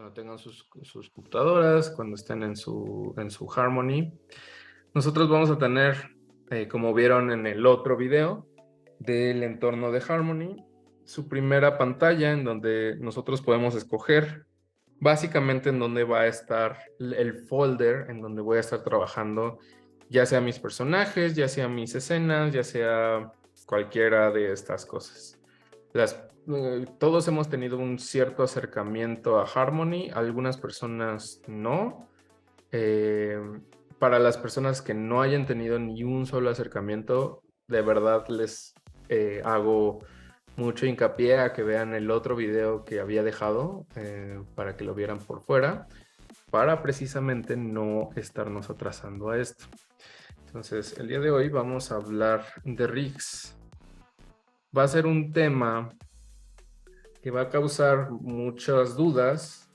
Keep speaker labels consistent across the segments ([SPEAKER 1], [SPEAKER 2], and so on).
[SPEAKER 1] cuando tengan sus computadoras, cuando estén en su Harmony. Nosotros vamos a tener, como vieron en el otro video del entorno de Harmony, su primera pantalla en donde nosotros podemos escoger básicamente en donde va a estar el folder en donde voy a estar trabajando, ya sea mis personajes, ya sea mis escenas, ya sea cualquiera de estas cosas. Todos hemos tenido un cierto acercamiento a Harmony, algunas personas no. Eh, para las personas que no hayan tenido ni un solo acercamiento, de verdad les hago mucho hincapié a que vean el otro video que había dejado para que lo vieran por fuera, para precisamente no estarnos atrasando a esto. Entonces, el día de hoy vamos a hablar de rigs. Va a ser un tema que va a causar muchas dudas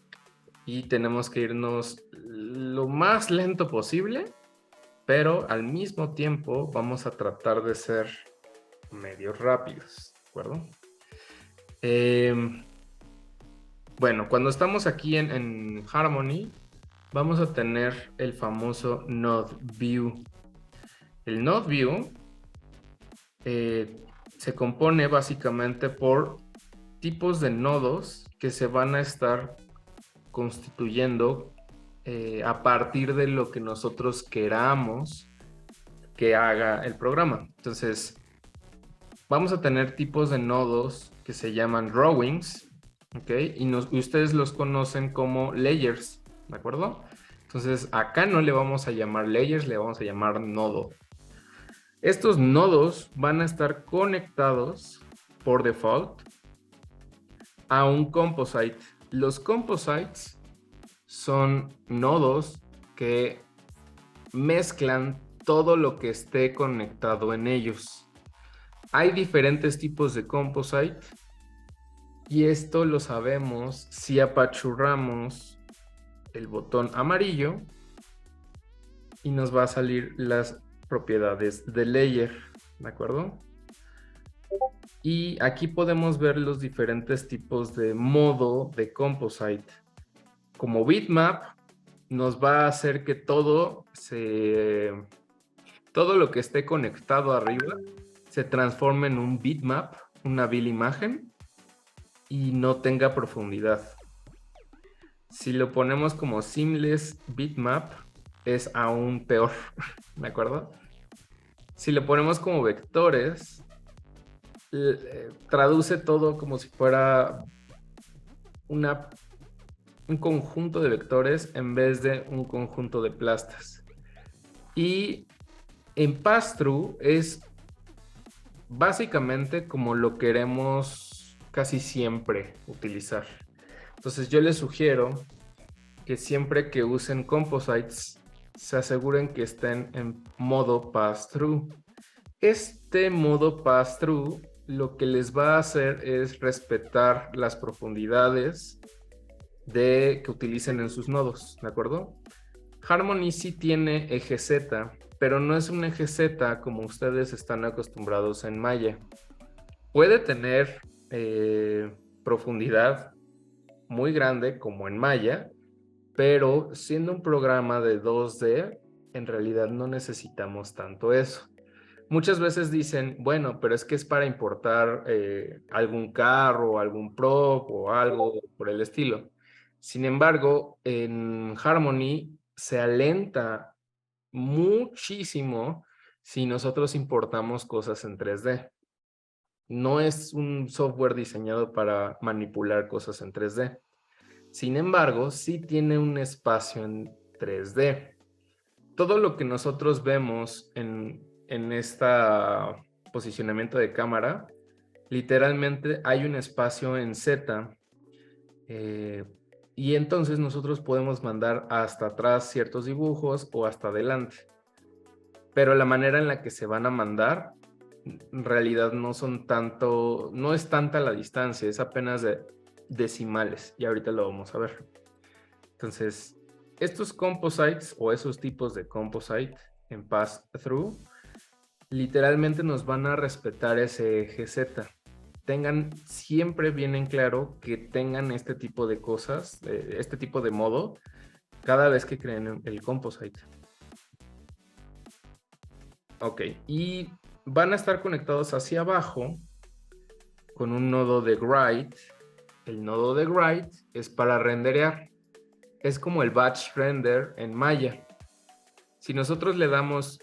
[SPEAKER 1] y tenemos que irnos lo más lento posible, pero al mismo tiempo vamos a tratar de ser medio rápidos, ¿de acuerdo? Bueno, cuando estamos aquí en Harmony, vamos a tener el famoso Node View. El Node View se compone básicamente por tipos de nodos que se van a estar constituyendo a partir de lo que nosotros queramos que haga el programa. Entonces, vamos a tener tipos de nodos que se llaman drawings, ¿ok? Y ustedes los conocen como layers, ¿de acuerdo? Entonces, acá no le vamos a llamar layers, le vamos a llamar nodo. Estos nodos van a estar conectados por default a un composite. Los composites son nodos que mezclan todo lo que esté conectado en ellos. Hay diferentes tipos de composite y esto lo sabemos si apachurramos el botón amarillo y nos va a salir las propiedades de layer, ¿de acuerdo? Y aquí podemos ver los diferentes tipos de modo de composite. Como bitmap nos va a hacer que todo lo que esté conectado arriba se transforme en un bitmap, una vil imagen, y no tenga profundidad. Si lo ponemos como seamless bitmap, es aún peor, ¿de acuerdo? Si lo ponemos como vectores, traduce todo como si fuera un conjunto de vectores en vez de un conjunto de plastas. Y en pass-through es básicamente como lo queremos casi siempre utilizar. Entonces yo les sugiero que siempre que usen composites se aseguren que estén en modo pass-through. Este modo pass-through lo que les va a hacer es respetar las profundidades que utilicen en sus nodos, ¿de acuerdo? Harmony sí tiene eje Z, pero no es un eje Z como ustedes están acostumbrados en Maya. Puede tener profundidad muy grande como en Maya, pero siendo un programa de 2D, en realidad no necesitamos tanto eso. Muchas veces dicen, bueno, pero es que es para importar algún carro, algún prop o algo por el estilo. Sin embargo, en Harmony se alenta muchísimo si nosotros importamos cosas en 3D. No es un software diseñado para manipular cosas en 3D. Sin embargo, sí tiene un espacio en 3D. Todo lo que nosotros vemos en este posicionamiento de cámara, literalmente hay un espacio en Z y entonces nosotros podemos mandar hasta atrás ciertos dibujos o hasta adelante. Pero la manera en la que se van a mandar, en realidad no es tanta la distancia, es apenas de decimales y ahorita lo vamos a ver. Entonces, estos composites o esos tipos de composite en pass-through literalmente nos van a respetar ese eje Z. tengan siempre bien en claro que tengan este tipo de cosas, este tipo de modo, cada vez que creen el composite. Ok, y van a estar conectados hacia abajo con un nodo de Write. El nodo de Write es para renderear. Es como el batch render en Maya. Si nosotros le damos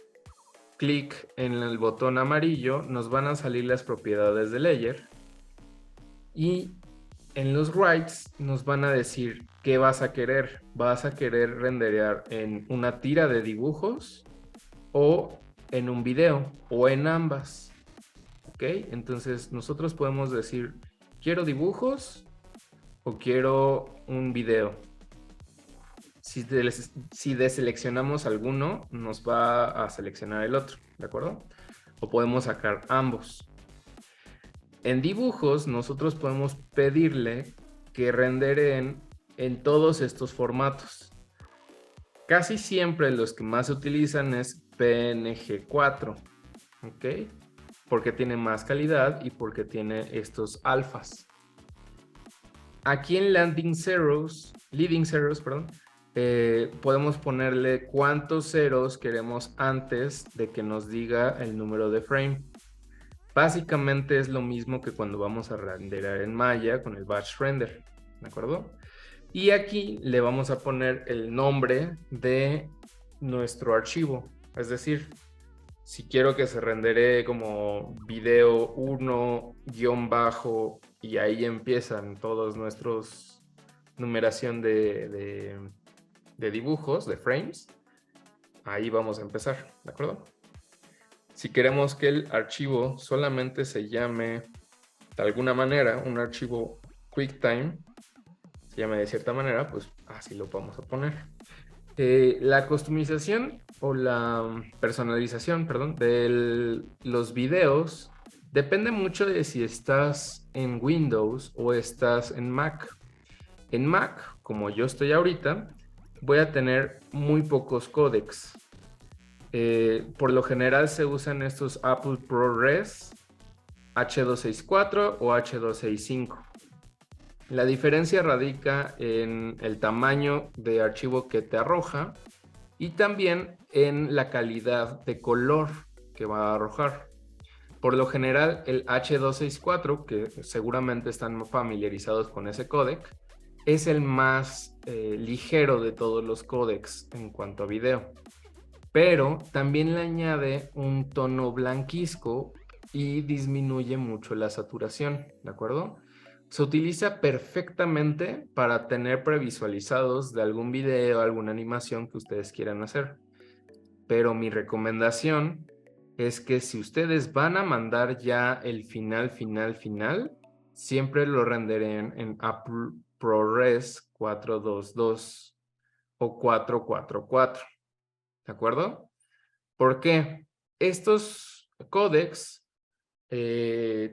[SPEAKER 1] clic en el botón amarillo, nos van a salir las propiedades de layer. Y en los writes nos van a decir qué vas a querer. Vas a querer renderear en una tira de dibujos o en un video o en ambas. ¿Ok? Entonces nosotros podemos decir, quiero dibujos o quiero un video. Si deseleccionamos alguno, nos va a seleccionar el otro, ¿de acuerdo? O podemos sacar ambos. En dibujos, nosotros podemos pedirle que renderen en todos estos formatos. Casi siempre los que más se utilizan es PNG4, ¿ok? Porque tiene más calidad y porque tiene estos alfas. Aquí en leading zeros, perdón, podemos ponerle cuántos ceros queremos antes de que nos diga el número de frame. Básicamente es lo mismo que cuando vamos a renderar en Maya con el batch render, ¿de acuerdo? Y aquí le vamos a poner el nombre de nuestro archivo. Es decir, si quiero que se rendere como video 1 guión bajo y ahí empiezan todos nuestros numeración de dibujos, de frames, ahí vamos a empezar, ¿de acuerdo? Si queremos que el archivo solamente se llame de alguna manera, un archivo QuickTime, se llame de cierta manera, pues así lo vamos a poner. La customización o la personalización, perdón, de los videos depende mucho de si estás en Windows o estás en Mac. En Mac, como yo estoy ahorita, voy a tener muy pocos códecs. Por lo general se usan estos Apple ProRes H264 o H265. La diferencia radica en el tamaño de archivo que te arroja y también en la calidad de color que va a arrojar. Por lo general, el H264, que seguramente están familiarizados con ese códec, es el más ligero de todos los códecs en cuanto a video. Pero también le añade un tono blanquizco y disminuye mucho la saturación, ¿de acuerdo? Se utiliza perfectamente para tener previsualizados de algún video, alguna animación que ustedes quieran hacer. Pero mi recomendación es que si ustedes van a mandar ya el final, siempre lo renderen en Apple ProRes 422 o 444. ¿De acuerdo? ¿Por qué? Estos códecs,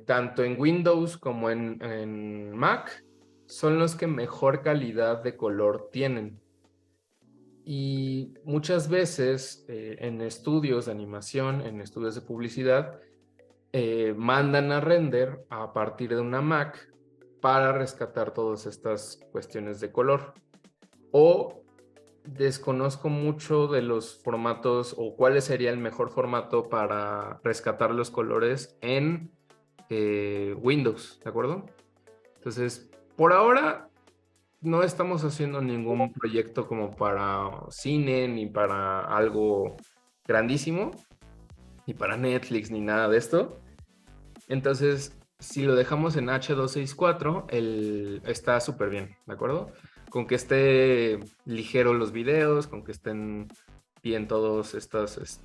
[SPEAKER 1] tanto en Windows como en Mac, son los que mejor calidad de color tienen. Y muchas veces en estudios de animación, en estudios de publicidad, mandan a render a partir de una Mac para rescatar todas estas cuestiones de color. O desconozco mucho de los formatos o cuál sería el mejor formato para rescatar los colores en Windows, ¿de acuerdo? Entonces, por ahora no estamos haciendo ningún proyecto como para cine, ni para algo grandísimo, ni para Netflix, ni nada de esto. Entonces, si lo dejamos en H264, está súper bien, ¿de acuerdo? Con que esté ligero los videos, con que estén bien todos estos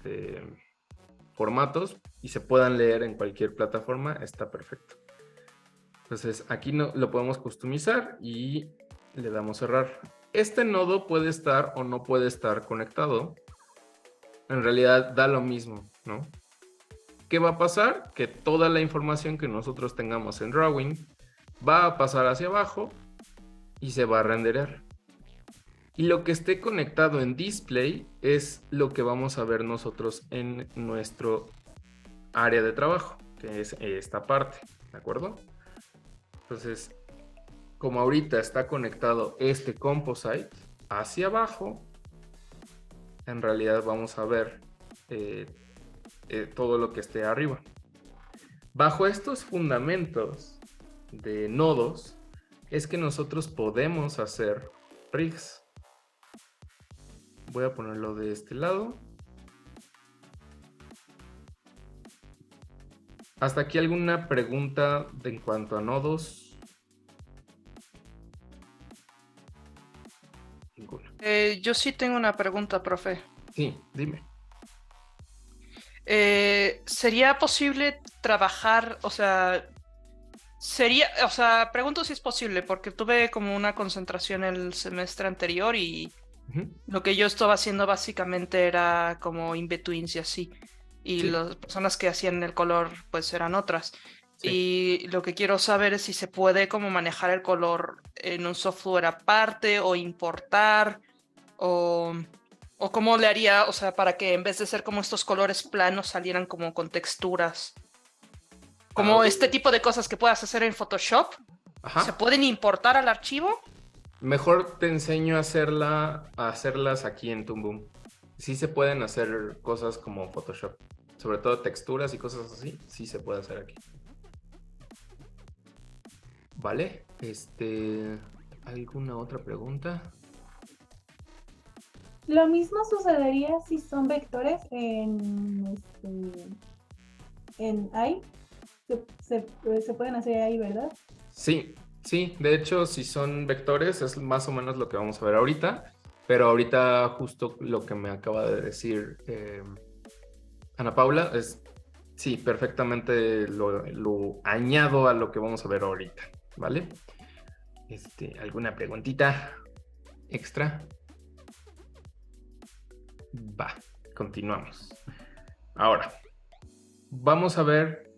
[SPEAKER 1] formatos y se puedan leer en cualquier plataforma, está perfecto. Entonces aquí lo podemos customizar y le damos cerrar. Este nodo puede estar o no puede estar conectado. En realidad da lo mismo, ¿no? ¿Qué va a pasar? Que toda la información que nosotros tengamos en Drawing va a pasar hacia abajo y se va a renderar. Y lo que esté conectado en Display es lo que vamos a ver nosotros en nuestro área de trabajo, que es esta parte, ¿de acuerdo? Entonces, como ahorita está conectado este composite hacia abajo, en realidad vamos a ver todo lo que esté arriba. Bajo estos fundamentos de nodos es que nosotros podemos hacer rigs. Voy a ponerlo de este lado. ¿Hasta aquí alguna pregunta en cuanto a nodos? Ninguna.
[SPEAKER 2] Yo sí tengo una pregunta, profe.
[SPEAKER 1] Sí, dime.
[SPEAKER 2] ¿Sería posible trabajar, pregunto si es posible, porque tuve como una concentración el semestre anterior y lo que yo estaba haciendo básicamente era como in-betweens y así. Y
[SPEAKER 1] Sí.
[SPEAKER 2] las personas que hacían el color pues eran otras.
[SPEAKER 1] Sí.
[SPEAKER 2] Y lo que quiero saber es si se puede como manejar el color en un software aparte o importar o cómo le haría, para que en vez de ser como estos colores planos salieran como con texturas. Como este tipo de cosas que puedas hacer en Photoshop,
[SPEAKER 1] Ajá.
[SPEAKER 2] ¿se pueden importar al archivo?
[SPEAKER 1] Mejor te enseño a hacerlas aquí en Toon Boom. Sí se pueden hacer cosas como Photoshop. Sobre todo texturas y cosas así. Sí se puede hacer aquí. ¿Vale? ¿Alguna otra pregunta?
[SPEAKER 3] Lo mismo sucedería si son vectores en AI. Se pueden hacer ahí, ¿verdad?
[SPEAKER 1] Sí, sí. De hecho, si son vectores, es más o menos lo que vamos a ver ahorita. Pero ahorita justo lo que me acaba de decir Ana Paula es, sí, perfectamente lo añado a lo que vamos a ver ahorita, ¿vale? ¿Alguna preguntita extra? Va, continuamos. Ahora, vamos a ver,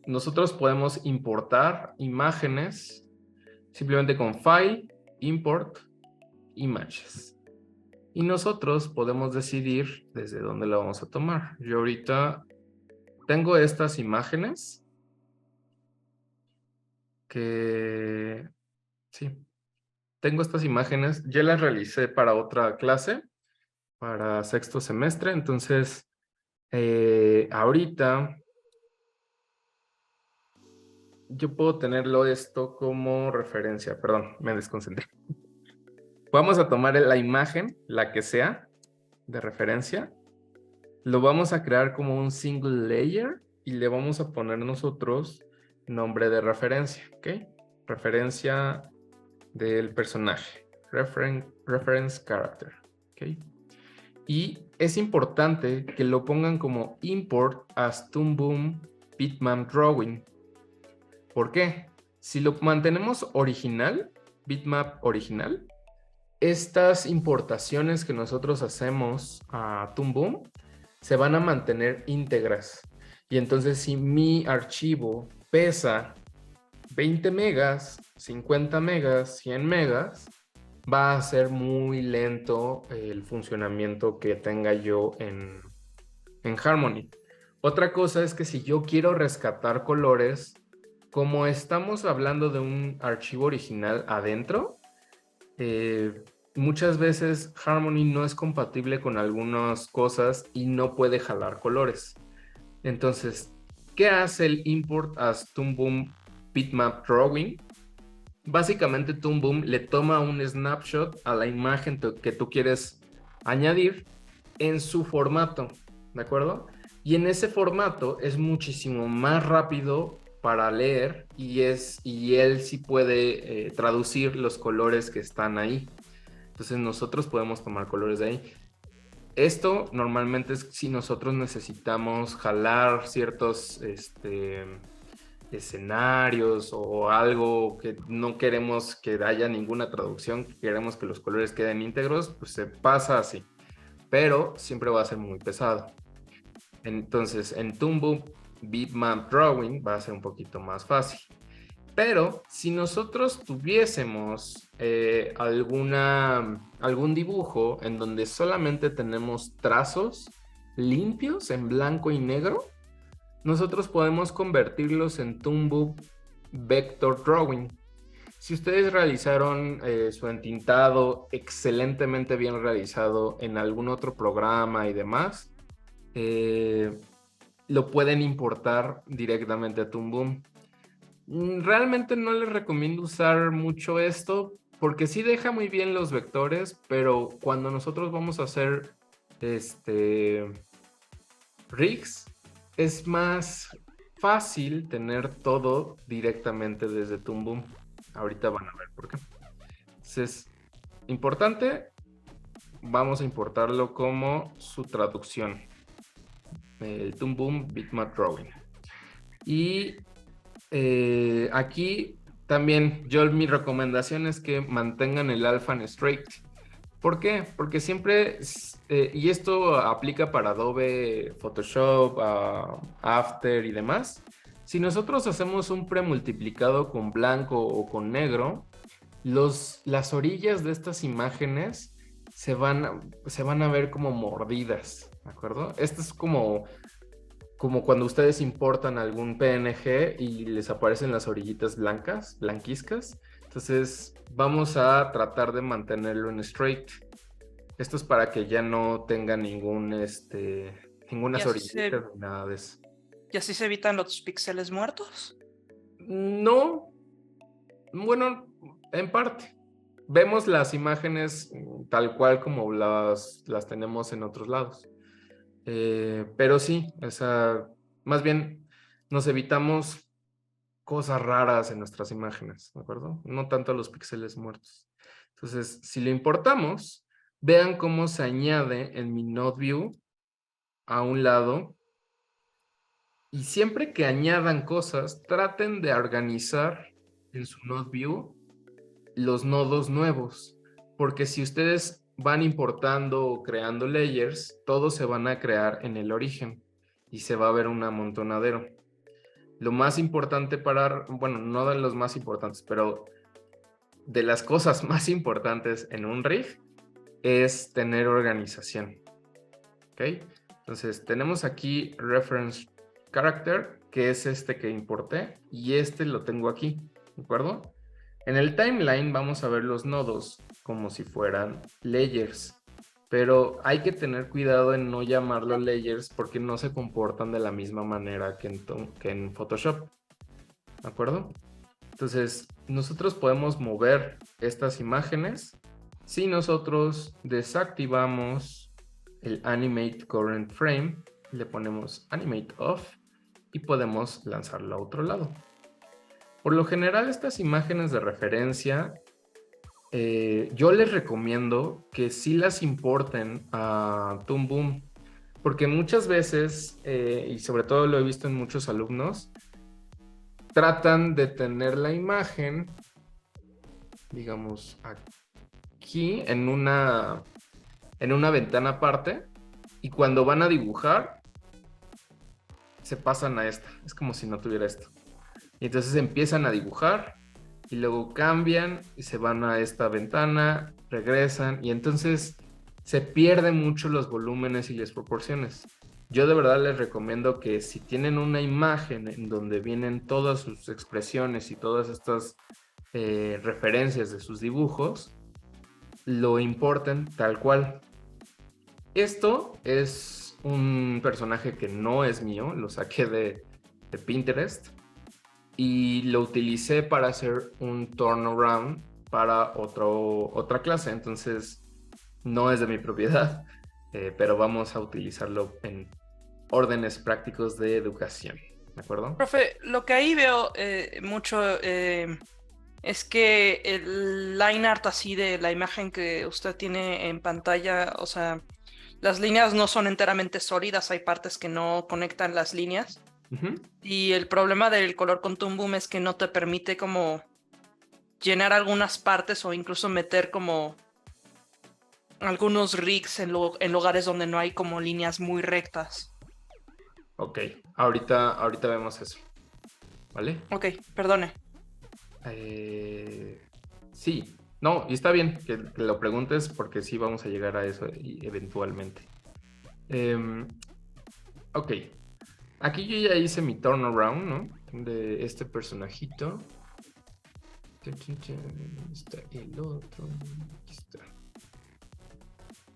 [SPEAKER 1] nosotros podemos importar imágenes simplemente con File, Import, Images. Y nosotros podemos decidir desde dónde la vamos a tomar. Yo ahorita tengo estas imágenes tengo estas imágenes, ya las realicé para otra clase, para sexto semestre, entonces ahorita yo puedo tenerlo esto como referencia, perdón, me desconcentré. Vamos a tomar la imagen, la que sea, de referencia, lo vamos a crear como un single layer y le vamos a poner nosotros nombre de referencia, ¿ok? Referencia del personaje, reference character, ¿ok? Y es importante que lo pongan como import as Toon Boom bitmap drawing. ¿Por qué? Si lo mantenemos original, bitmap original, estas importaciones que nosotros hacemos a Toon Boom se van a mantener íntegras. Y entonces si mi archivo pesa 20 megas, 50 megas, 100 megas, va a ser muy lento el funcionamiento que tenga yo en Harmony. Otra cosa es que si yo quiero rescatar colores, como estamos hablando de un archivo original adentro, muchas veces Harmony no es compatible con algunas cosas y no puede jalar colores. Entonces, ¿qué hace el import as Toon Boom bitmap drawing? Básicamente Toon Boom le toma un snapshot a la imagen que tú quieres añadir en su formato, ¿de acuerdo? Y en ese formato es muchísimo más rápido para leer y él sí puede traducir los colores que están ahí. Entonces nosotros podemos tomar colores de ahí. Esto normalmente es si nosotros necesitamos jalar ciertos escenarios o algo que no queremos que haya ninguna traducción, queremos que los colores queden íntegros, pues se pasa así, pero siempre va a ser muy pesado. Entonces en Toon Boom bitmap drawing va a ser un poquito más fácil. Pero si nosotros tuviésemos algún dibujo en donde solamente tenemos trazos limpios en blanco y negro, nosotros podemos convertirlos en Toon Boom Vector Drawing. Si ustedes realizaron su entintado excelentemente bien realizado en algún otro programa y demás, lo pueden importar directamente a Toon Boom. Realmente no les recomiendo usar mucho esto porque sí deja muy bien los vectores, pero cuando nosotros vamos a hacer rigs, es más fácil tener todo directamente desde Toon Boom. Ahorita van a ver por qué. Entonces, importante, vamos a importarlo como su traducción. El Toon Boom Bitmap Drawing. Y aquí también mi recomendación es que mantengan el alpha en straight. ¿Por qué? Porque siempre, y esto aplica para Adobe Photoshop, After y demás, si nosotros hacemos un premultiplicado con blanco o con negro, las orillas de estas imágenes se van a ver como mordidas, ¿de acuerdo? Esto es como cuando ustedes importan algún PNG y les aparecen las orillitas blancas, blanquizcas. Entonces vamos a tratar de mantenerlo en straight. Esto es para que ya no tenga ninguna orillitas ni nada de eso.
[SPEAKER 2] ¿Y así se evitan los píxeles muertos?
[SPEAKER 1] No, bueno, en parte. Vemos las imágenes tal cual como las tenemos en otros lados. Pero sí, más bien nos evitamos cosas raras en nuestras imágenes, ¿de acuerdo? No tanto los píxeles muertos. Entonces, si lo importamos, vean cómo se añade en mi Node View a un lado. Y siempre que añadan cosas, traten de organizar en su Node View los nodos nuevos. Porque si ustedes van importando o creando layers, todos se van a crear en el origen y se va a ver un amontonadero. Lo más importante bueno, no de los más importantes, pero de las cosas más importantes en un rig es tener organización. ¿Ok? Entonces tenemos aquí reference character, que es este que importé, y lo tengo aquí, ¿de acuerdo? En el timeline vamos a ver los nodos como si fueran layers, pero hay que tener cuidado en no llamarlos layers porque no se comportan de la misma manera que en Photoshop, ¿de acuerdo? Entonces, nosotros podemos mover estas imágenes si nosotros desactivamos el Animate Current Frame, le ponemos Animate Off y podemos lanzarlo a otro lado. Por lo general, estas imágenes de referencia, yo les recomiendo que sí las importen a Toon Boom, porque muchas veces, y sobre todo lo he visto en muchos alumnos, tratan de tener la imagen, digamos, aquí en una ventana aparte, y cuando van a dibujar, se pasan a esta. Es como si no tuviera esto. Y entonces empiezan a dibujar y luego cambian y se van a esta ventana, regresan y entonces se pierden mucho los volúmenes y las proporciones. Yo de verdad les recomiendo que si tienen una imagen en donde vienen todas sus expresiones y todas estas referencias de sus dibujos, lo importen tal cual. Esto es un personaje que no es mío, lo saqué de Pinterest. Y lo utilicé para hacer un turnaround para otra clase, entonces no es de mi propiedad, pero vamos a utilizarlo en órdenes prácticos de educación, ¿de acuerdo?
[SPEAKER 2] Profe, lo que ahí veo mucho es que el line art así de la imagen que usted tiene en pantalla, o sea, las líneas no son enteramente sólidas, hay partes que no conectan las líneas. Y el problema del color con Toon Boom es que no te permite como llenar algunas partes o incluso meter como algunos rigs en lugares donde no hay como líneas muy rectas.
[SPEAKER 1] Ok, ahorita vemos eso, ¿vale?
[SPEAKER 2] Ok, perdone.
[SPEAKER 1] Sí, no, y está bien que lo preguntes porque sí vamos a llegar a eso eventualmente. Ok. Aquí yo ya hice mi turnaround, ¿no? De este personajito. Está el otro. Aquí está.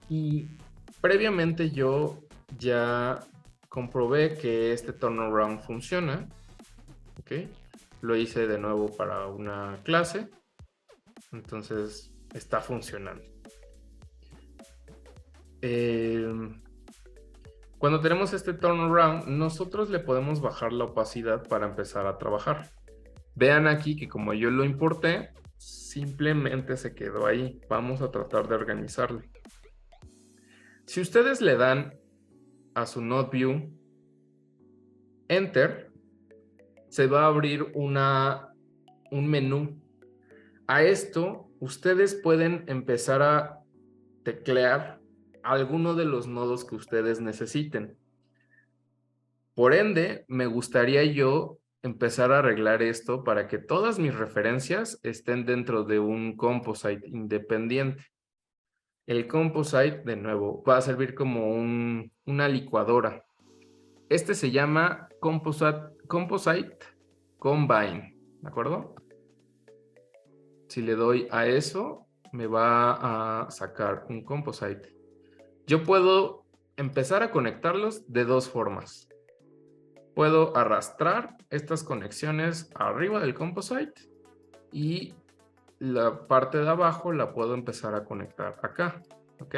[SPEAKER 1] Y previamente yo ya comprobé que este turnaround funciona. ¿Ok? Lo hice de nuevo para una clase. Entonces está funcionando. Cuando tenemos este turnaround, nosotros le podemos bajar la opacidad para empezar a trabajar. Vean aquí que como yo lo importé, simplemente se quedó ahí. Vamos a tratar de organizarlo. Si ustedes le dan a su Node View Enter, se va a abrir un menú. A esto, ustedes pueden empezar a teclear alguno de los nodos que ustedes necesiten. Por ende, me gustaría yo empezar a arreglar esto para que todas mis referencias estén dentro de un composite independiente. El composite, de nuevo, va a servir como una licuadora. Este se llama Composite Combine, ¿de acuerdo? Si le doy a eso, me va a sacar un composite. Yo puedo empezar a conectarlos de dos formas. Puedo arrastrar estas conexiones arriba del composite y la parte de abajo la puedo empezar a conectar acá, ¿ok?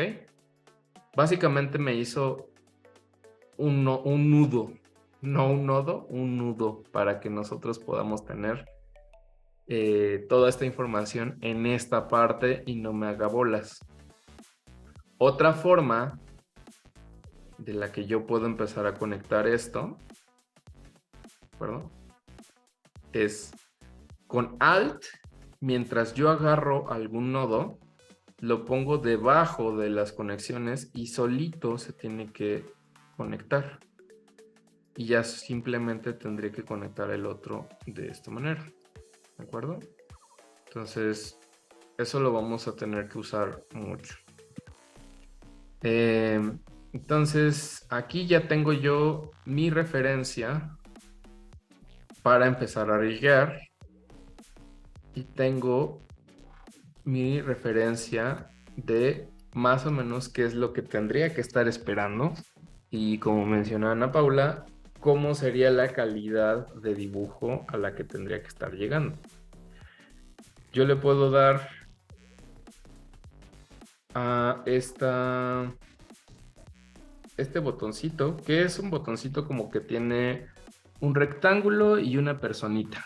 [SPEAKER 1] Básicamente me hizo un nudo, no un nodo, un nudo para que nosotros podamos tener toda esta información en esta parte y no me haga bolas. Otra forma de la que yo puedo empezar a conectar esto, ¿perdón? Es con Alt, mientras yo agarro algún nodo, lo pongo debajo de las conexiones y solito se tiene que conectar. Y ya simplemente tendré que conectar el otro de esta manera. ¿De acuerdo? Entonces, eso lo vamos a tener que usar mucho. Entonces, aquí ya tengo yo mi referencia para empezar a riguear. Y tengo mi referencia de más o menos qué es lo que tendría que estar esperando. Y como mencionaba Ana Paula, cómo sería la calidad de dibujo a la que tendría que estar llegando. Yo le puedo dar a este botoncito, que es un botoncito como que tiene un rectángulo y una personita.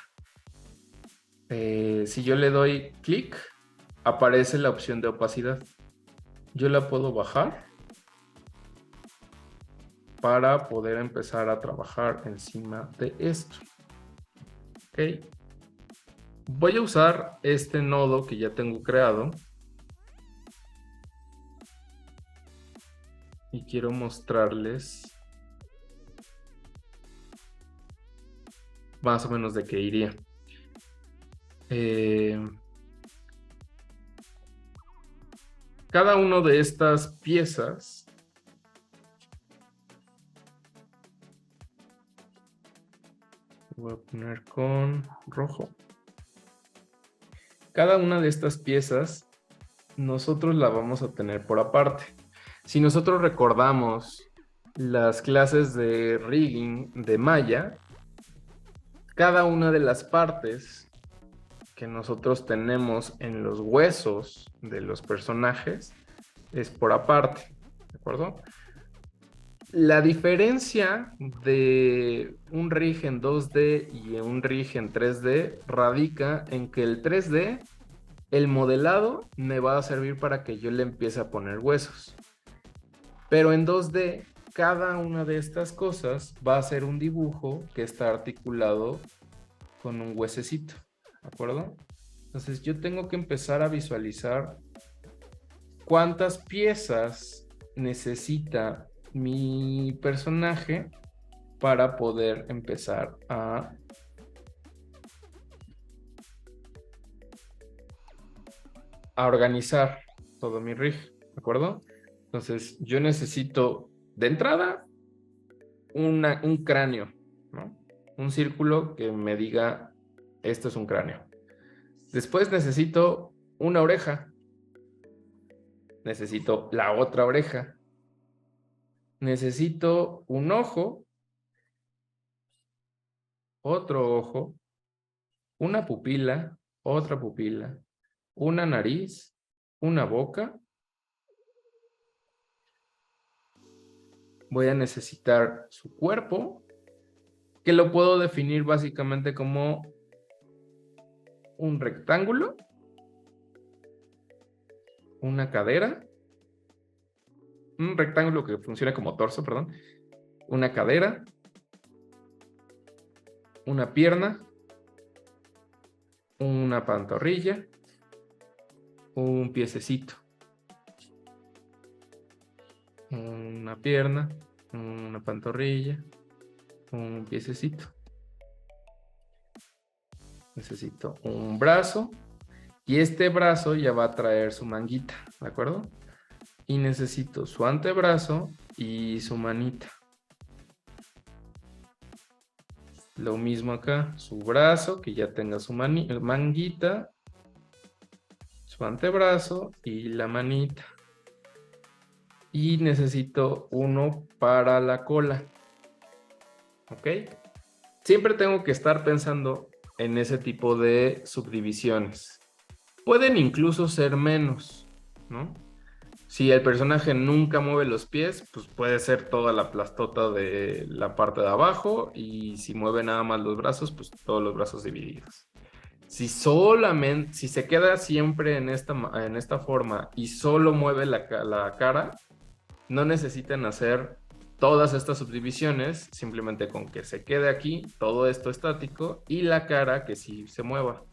[SPEAKER 1] Si yo le doy clic, aparece la opción de opacidad. Yo la puedo bajar para poder empezar a trabajar encima de esto. Ok. Voy a usar este nodo que ya tengo creado. Y quiero mostrarles más o menos de qué iría. Cada una de estas piezas voy a poner con rojo. Cada una de estas piezas nosotros la vamos a tener por aparte. Si nosotros recordamos las clases de rigging de Maya, cada una de las partes que nosotros tenemos en los huesos de los personajes es por aparte, ¿de acuerdo? La diferencia de un rig en 2D y un rig en 3D radica en que el 3D, el modelado me va a servir para que yo le empiece a poner huesos. Pero en 2D, cada una de estas cosas va a ser un dibujo que está articulado con un huesecito, ¿de acuerdo? Entonces yo tengo que empezar a visualizar cuántas piezas necesita mi personaje para poder empezar a organizar todo mi rig, ¿de acuerdo? Entonces yo necesito de entrada un cráneo, ¿no? Un círculo que me diga, esto es un cráneo. Después necesito una oreja. Necesito la otra oreja. Necesito un ojo, otro ojo, una pupila, otra pupila, una nariz, una boca. Voy a necesitar su cuerpo, que lo puedo definir básicamente como un rectángulo, una cadera, un rectángulo que funciona como torso, perdón, una cadera, una pierna, una pantorrilla, un piececito, una pierna, una pantorrilla, un piececito. Necesito un brazo y este brazo ya va a traer su manguita, ¿de acuerdo? Y necesito su antebrazo y su manita. Lo mismo acá, su brazo que ya tenga su manguita, su antebrazo y la manita. Y necesito uno para la cola. ¿Ok? Siempre tengo que estar pensando en ese tipo de subdivisiones. Pueden incluso ser menos, ¿no? Si el personaje nunca mueve los pies, pues puede ser toda la plastota de la parte de abajo, y si mueve nada más los brazos, pues todos los brazos divididos. Si se queda siempre en esta forma y solo mueve la cara, no necesitan hacer todas estas subdivisiones, simplemente con que se quede aquí todo esto estático y la cara que sí se mueva.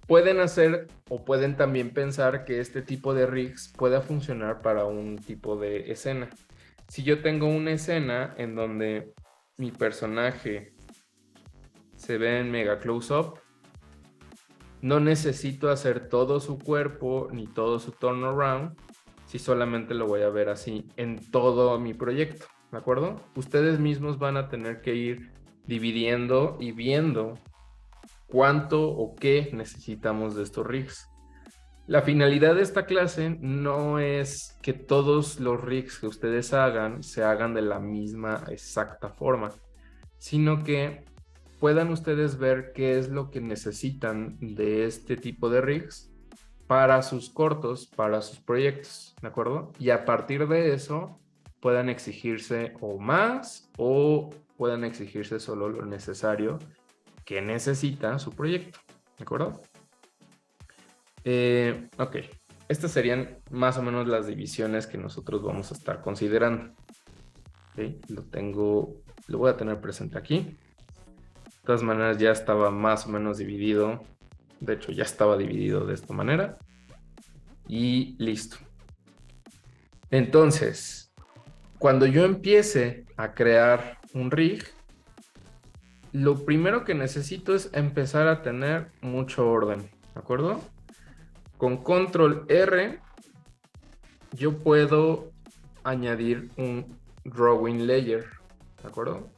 [SPEAKER 1] Pueden hacer o pueden también pensar que este tipo de rigs pueda funcionar para un tipo de escena. Si yo tengo una escena en donde mi personaje se ve en mega close-up, no necesito hacer todo su cuerpo ni todo su turnaround, si solamente lo voy a ver así en todo mi proyecto, ¿de acuerdo? Ustedes mismos van a tener que ir dividiendo y viendo cuánto o qué necesitamos de estos rigs. La finalidad de esta clase no es que todos los rigs que ustedes hagan se hagan de la misma exacta forma, sino que puedan ustedes ver qué es lo que necesitan de este tipo de rigs para sus cortos, para sus proyectos, ¿de acuerdo? Y a partir de eso puedan exigirse o más o puedan exigirse solo lo necesario que necesita su proyecto, ¿de acuerdo? Ok, estas serían más o menos las divisiones que nosotros vamos a estar considerando. ¿Okay? Lo voy a tener presente aquí. De todas maneras ya estaba más o menos dividido. De hecho ya estaba dividido de esta manera. Y listo. Entonces, cuando yo empiece a crear un rig, lo primero que necesito es empezar a tener mucho orden, ¿de acuerdo? Con control R yo puedo añadir un drawing layer, ¿de acuerdo?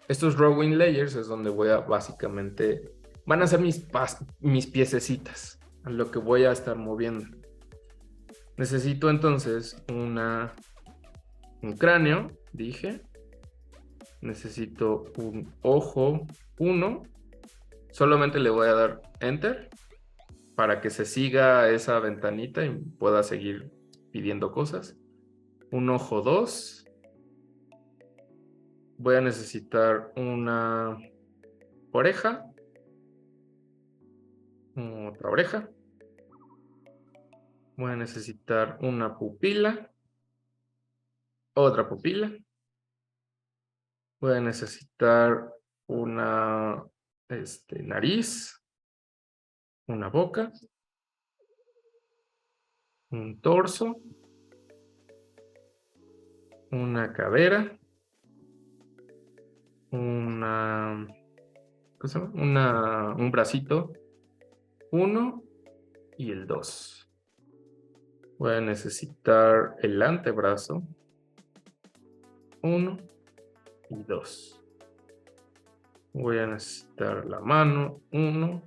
[SPEAKER 1] Estos drawing layers es donde voy a básicamente, van a ser mis piececitas, a lo que voy a estar moviendo. Necesito entonces un cráneo, dije. Necesito un ojo 1. Solamente le voy a dar Enter para que se siga esa ventanita y pueda seguir pidiendo cosas. Un ojo 2. Voy a necesitar una oreja. Otra oreja. Voy a necesitar una pupila. Otra pupila. Voy a necesitar una nariz. Una boca. Un torso. Una cadera. Un bracito 1 y el 2. Voy a necesitar el antebrazo 1 y 2. Voy a necesitar la mano, 1,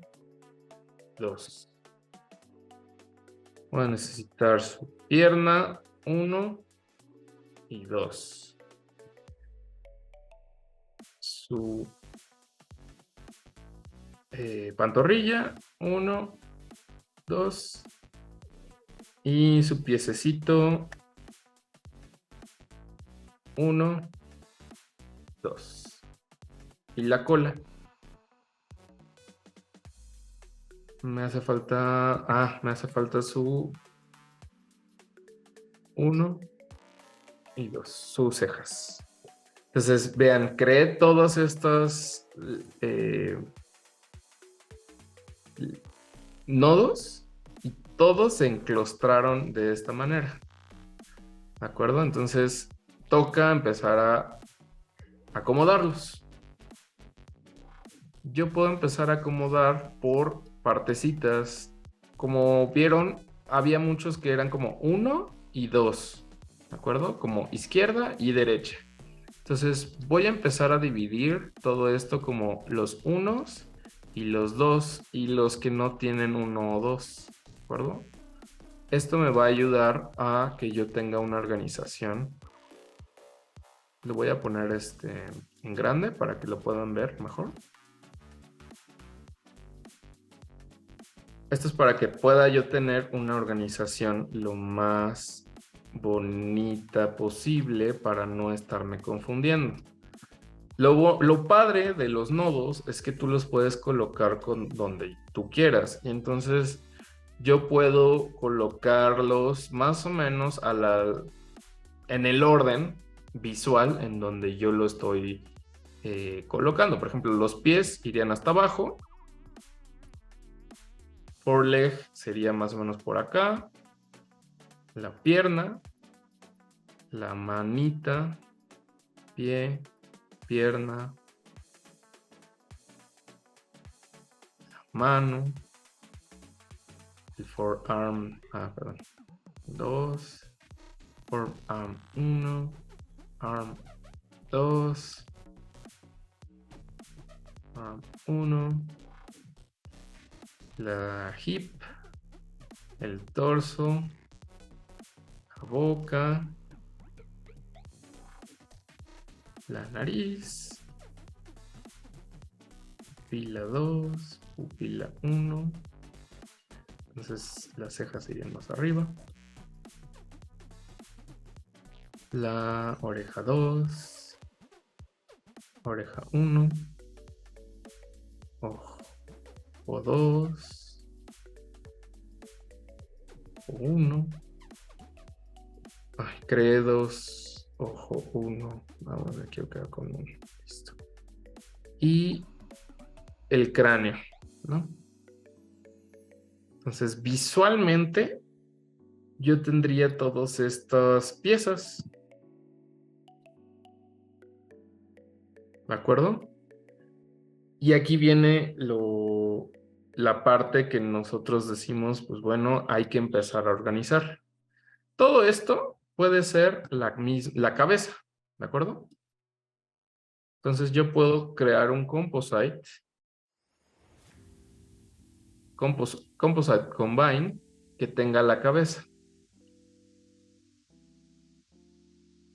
[SPEAKER 1] 2. Voy a necesitar su pierna, 1 y 2. Su pantorrilla, 1, 2. Y su piececito, 1, 2. Y la cola. Me hace falta su 1 y 2, sus cejas. Entonces, vean, creé todas estas nodos y todos se enclostraron de esta manera. ¿De acuerdo? Entonces, toca empezar a acomodarlos. Yo puedo empezar a acomodar por partecitas. Como vieron, había muchos que eran como 1 y 2, ¿de acuerdo? Como izquierda y derecha. Entonces voy a empezar a dividir todo esto como los unos y los 2 y los que no tienen 1 o 2, ¿de acuerdo? Esto me va a ayudar a que yo tenga una organización. Le voy a poner en grande para que lo puedan ver mejor. Esto es para que pueda yo tener una organización lo más bonita posible para no estarme confundiendo. Lo padre de los nodos es que tú los puedes colocar con donde tú quieras. Y entonces yo puedo colocarlos más o menos en el orden visual en donde yo lo estoy colocando. Por ejemplo, los pies irían hasta abajo. Foreleg sería más o menos por acá. La pierna. La manita. Pie. Pierna. La mano. El forearm. Perdón. 2. Forearm 1. Arm 2. Arm 1. La hip, el torso, la boca, la nariz, pupila 2, pupila 1. Entonces las cejas irían más arriba. La oreja 2, oreja 1, ojo 2, 1. Creé 2, ojo 1. Vamos, me quiero quedar con 1. Listo. Y el cráneo, ¿no? Entonces, visualmente, yo tendría todas estas piezas. ¿De acuerdo? Y aquí viene la parte que nosotros decimos, pues bueno, hay que empezar a organizar. Todo esto puede ser la cabeza, ¿de acuerdo? Entonces yo puedo crear un composite combine que tenga la cabeza.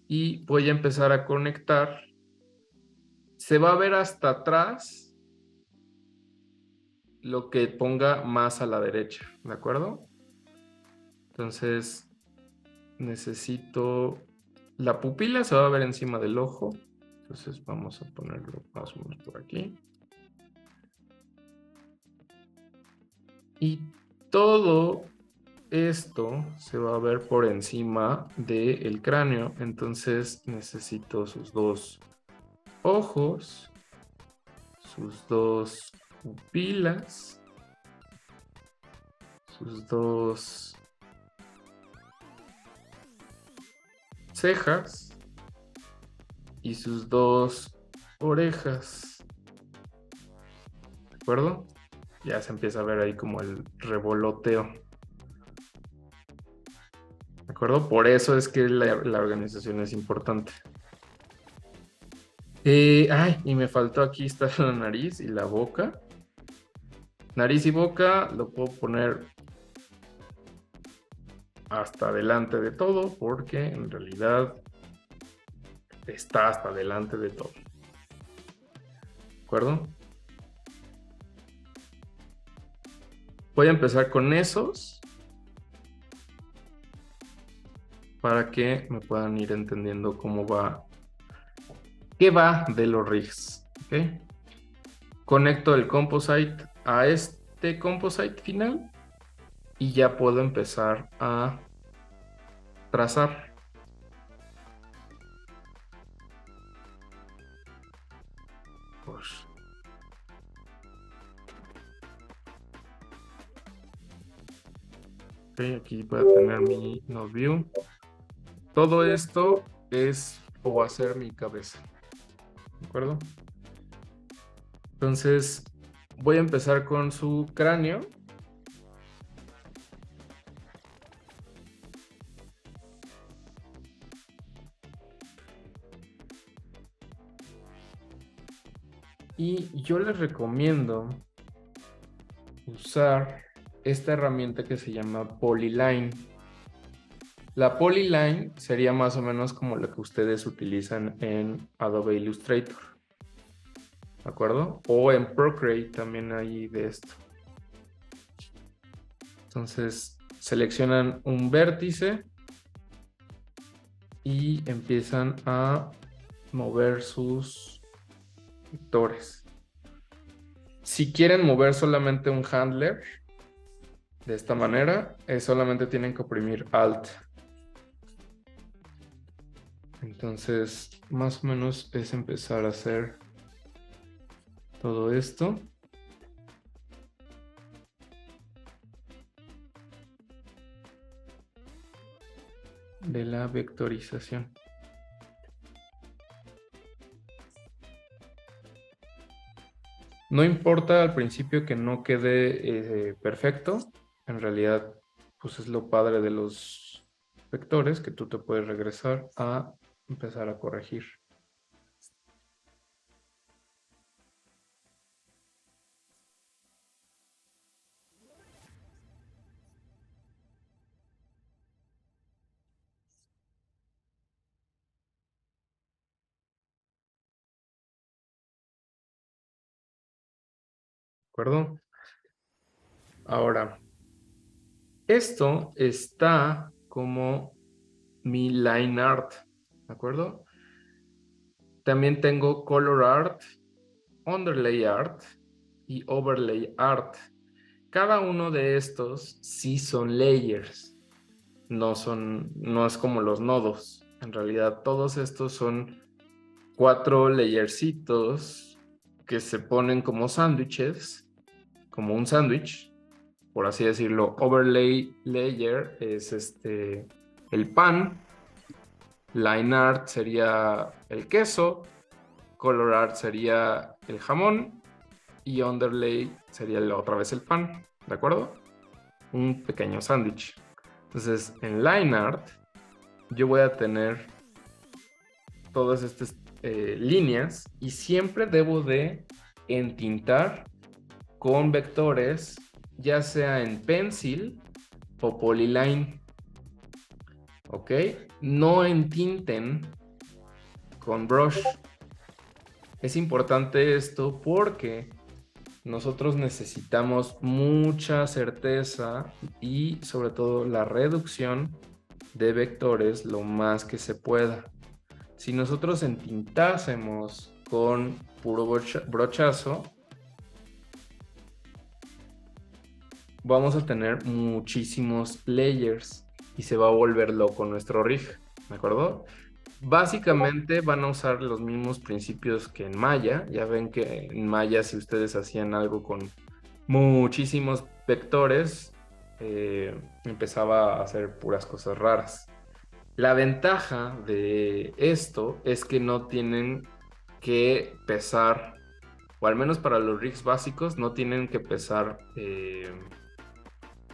[SPEAKER 1] Y voy a empezar a conectar. Se va a ver hasta atrás lo que ponga más a la derecha, ¿de acuerdo? Entonces necesito... La pupila se va a ver encima del ojo. Entonces vamos a ponerlo más o menos por aquí. Y todo esto se va a ver por encima del cráneo. Entonces necesito sus 2 ojos, sus 2 pupilas, sus 2 cejas y sus 2 orejas. ¿De acuerdo? Ya se empieza a ver ahí como el revoloteo. ¿De acuerdo? Por eso es que la organización es importante. Y me faltó aquí está la nariz y la boca. Nariz y boca lo puedo poner hasta adelante de todo porque en realidad está hasta adelante de todo. ¿De acuerdo? Voy a empezar con esos para que me puedan ir entendiendo cómo va, qué va de los rigs. ¿Okay? Conecto el composite a este composite final y ya puedo empezar a trazar. Pues, okay, aquí voy a tener mi node view. Todo esto es o va a ser mi cabeza. ¿De acuerdo? Entonces voy a empezar con su cráneo. Y yo les recomiendo usar esta herramienta que se llama Polyline. La Polyline sería más o menos como la que ustedes utilizan en Adobe Illustrator. ¿De acuerdo? O en Procreate también hay de esto. Entonces seleccionan un vértice y empiezan a mover sus vectores. Si quieren mover solamente un handler de esta manera, solamente tienen que oprimir Alt. Entonces, más o menos es empezar a hacer todo esto. De la vectorización. No importa al principio que no quede perfecto. En realidad, pues es lo padre de los vectores, que tú te puedes regresar a empezar a corregir. ¿De acuerdo? Ahora, esto está como mi line art, ¿de acuerdo? También tengo color art, underlay art y overlay art. Cada uno de estos sí son layers, no es como los nodos. En realidad todos estos son 4 layercitos que se ponen como sándwiches, como un sándwich, por así decirlo. Overlay layer es el pan, line art sería el queso, color art sería el jamón y underlay sería otra vez el pan, ¿de acuerdo? Un pequeño sándwich. Entonces, en line art yo voy a tener todas estas líneas y siempre debo de entintar con vectores, ya sea en pencil o polyline. ¿Ok? No entinten con brush. Es importante esto porque nosotros necesitamos mucha certeza y sobre todo la reducción de vectores lo más que se pueda. Si nosotros entintásemos con puro brochazo, vamos a tener muchísimos layers y se va a volver loco nuestro rig, ¿de acuerdo? Básicamente van a usar los mismos principios que en Maya. Ya ven que en Maya, si ustedes hacían algo con muchísimos vectores, empezaba a hacer puras cosas raras. La ventaja de esto es que no tienen que pesar, o al menos para los rigs básicos, no tienen que pesar,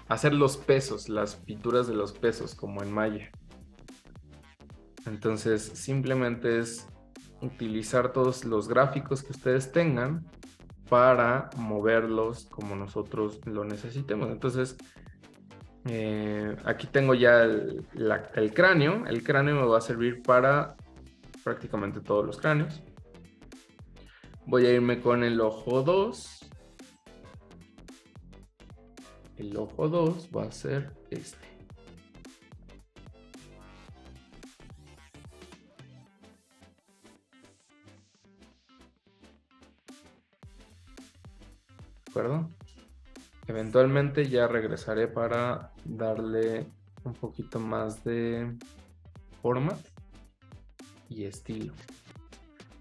[SPEAKER 1] hacer los pesos, las pinturas de los pesos, como en Maya. Entonces simplemente es utilizar todos los gráficos que ustedes tengan para moverlos como nosotros lo necesitemos. Entonces, aquí tengo ya el cráneo. El cráneo me va a servir para prácticamente todos los cráneos. Voy a irme con el ojo 2. El ojo 2 va a ser este. ¿De acuerdo? Eventualmente ya regresaré para darle un poquito más de forma y estilo.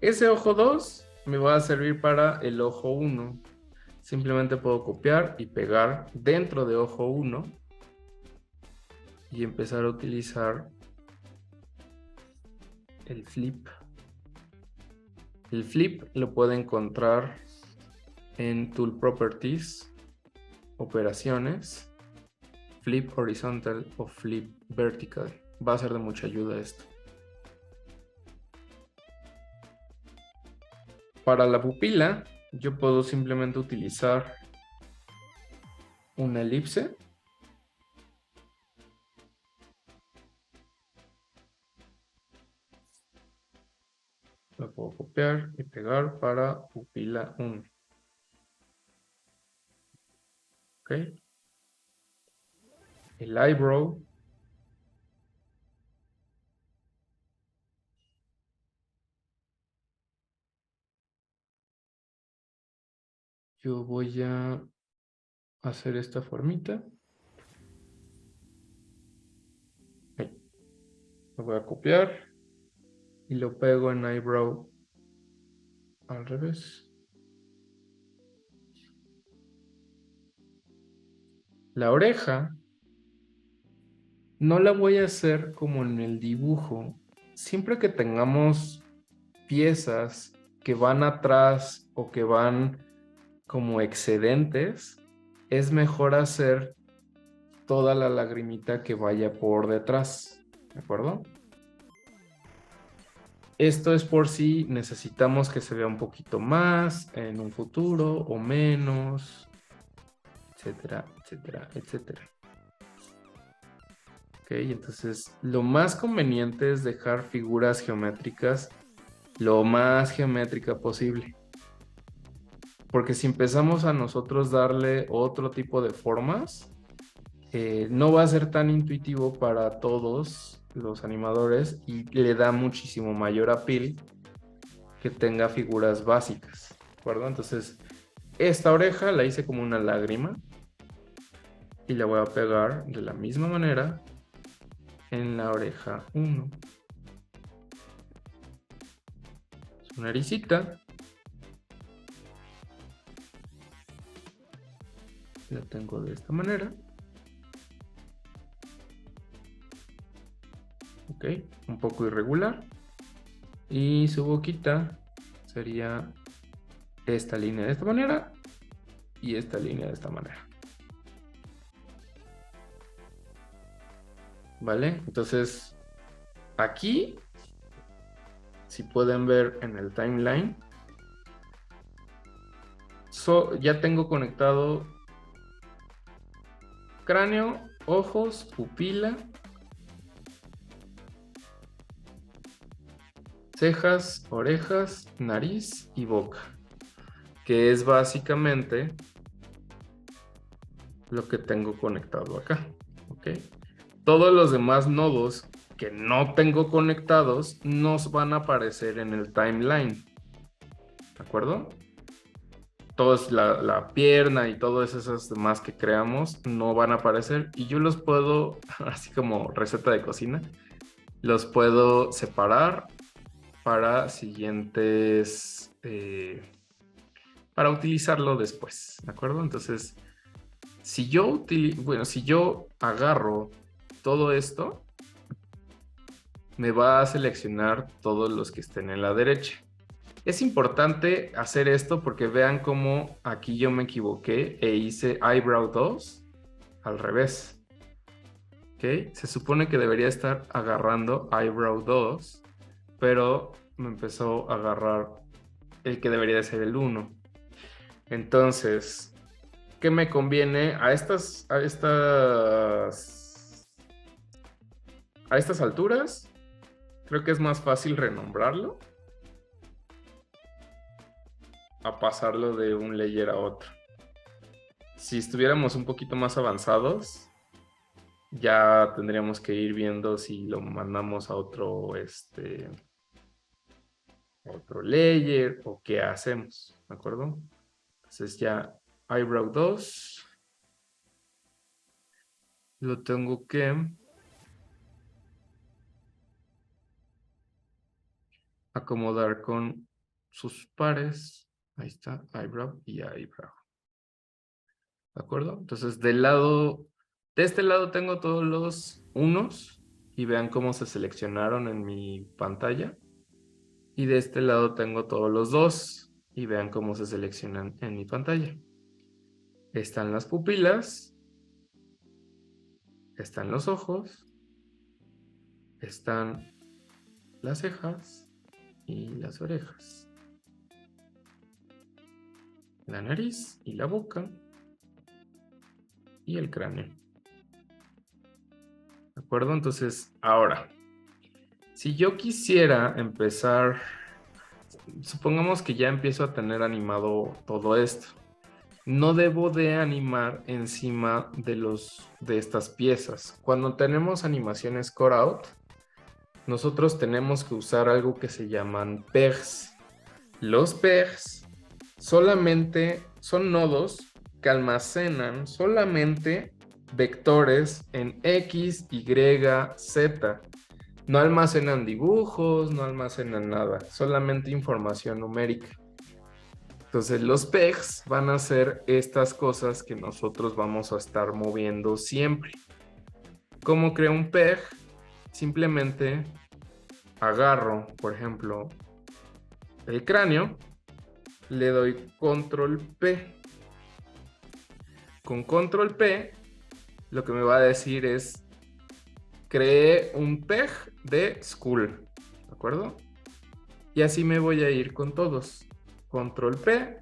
[SPEAKER 1] Ese ojo 2 me va a servir para el ojo 1. Simplemente puedo copiar y pegar dentro de ojo 1 y empezar a utilizar el flip. El flip lo puedo encontrar en Tool Properties, Operaciones, Flip Horizontal o Flip Vertical. Va a ser de mucha ayuda esto. Para la pupila, yo puedo simplemente utilizar una elipse. Lo puedo copiar y pegar para pupila 1. ¿Ok? El eyebrow. Yo voy a hacer esta formita. Ahí. Lo voy a copiar y lo pego en eyebrow al revés. La oreja no la voy a hacer como en el dibujo. Siempre que tengamos piezas que van atrás o que van como excedentes, es mejor hacer toda la lagrimita que vaya por detrás, ¿de acuerdo? Esto es por si necesitamos que se vea un poquito más en un futuro o menos, etcétera, etcétera, etcétera. Ok, entonces lo más conveniente es dejar figuras geométricas lo más geométrica posible. Porque si empezamos a nosotros darle otro tipo de formas, no va a ser tan intuitivo para todos los animadores y le da muchísimo mayor appeal que tenga figuras básicas, ¿de acuerdo? Entonces, esta oreja la hice como una lágrima y la voy a pegar de la misma manera en la oreja 1. Su naricita. La tengo de esta manera. Ok, un poco irregular. Y su boquita sería esta línea de esta manera y esta línea de esta manera. ¿Vale? Entonces, aquí, si pueden ver en el timeline, ya tengo conectado cráneo, ojos, pupila, cejas, orejas, nariz y boca, que es básicamente lo que tengo conectado acá, ¿ok? Todos los demás nodos que no tengo conectados nos van a aparecer en el timeline, ¿de acuerdo? Todos la pierna y todas esas demás que creamos no van a aparecer y yo los puedo, así como receta de cocina, los puedo separar para siguientes, para utilizarlo después, ¿de acuerdo? Entonces, si yo agarro todo esto, me va a seleccionar todos los que estén en la derecha. Es importante hacer esto porque vean cómo aquí yo me equivoqué e hice eyebrow 2 al revés. ¿Ok? Se supone que debería estar agarrando eyebrow 2, pero me empezó a agarrar el que debería de ser el 1. Entonces, ¿qué me conviene a estas alturas? Creo que es más fácil renombrarlo a pasarlo de un layer a otro. Si estuviéramos un poquito más avanzados, ya tendríamos que ir viendo si lo mandamos a otro layer o qué hacemos, ¿de acuerdo? Entonces ya eyebrow 2 lo tengo que acomodar con sus pares. Ahí está, eyebrow y eyebrow. ¿De acuerdo? Entonces de este lado tengo todos los unos y vean cómo se seleccionaron en mi pantalla. Y de este lado tengo todos los 2 y vean cómo se seleccionan en mi pantalla. Están las pupilas, están los ojos, están las cejas y las orejas, la nariz y la boca y el cráneo. ¿De acuerdo? Entonces, ahora, si yo quisiera empezar, supongamos que ya empiezo a tener animado todo esto. No debo de animar encima de estas piezas. Cuando tenemos animaciones cutout, nosotros tenemos que usar algo que se llaman pegs. Los pegs solamente son nodos que almacenan solamente vectores en X, Y, Z. No almacenan dibujos, no almacenan nada, solamente información numérica. Entonces los pegs van a ser estas cosas que nosotros vamos a estar moviendo siempre. ¿Cómo creo un peg? Simplemente agarro, por ejemplo, el cráneo, le doy control P. Con control P, lo que me va a decir es, creé un peg de skull, ¿de acuerdo? Y así me voy a ir con todos. Control P,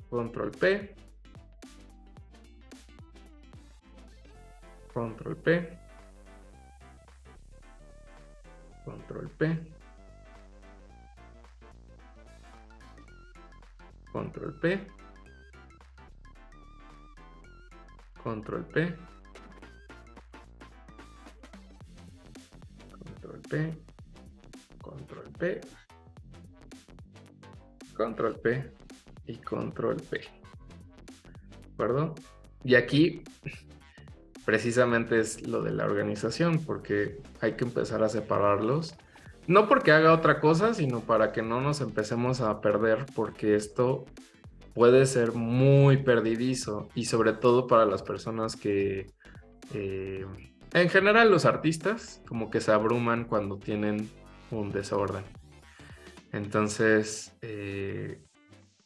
[SPEAKER 1] control P, control P, control P, control P, control P, control P, control P, control P y control P. ¿De acuerdo? Y aquí precisamente es lo de la organización, porque hay que empezar a separarlos. No porque haga otra cosa, sino para que no nos empecemos a perder, porque esto puede ser muy perdidizo y sobre todo para las personas que, en general los artistas, como que se abruman cuando tienen un desorden. Entonces, en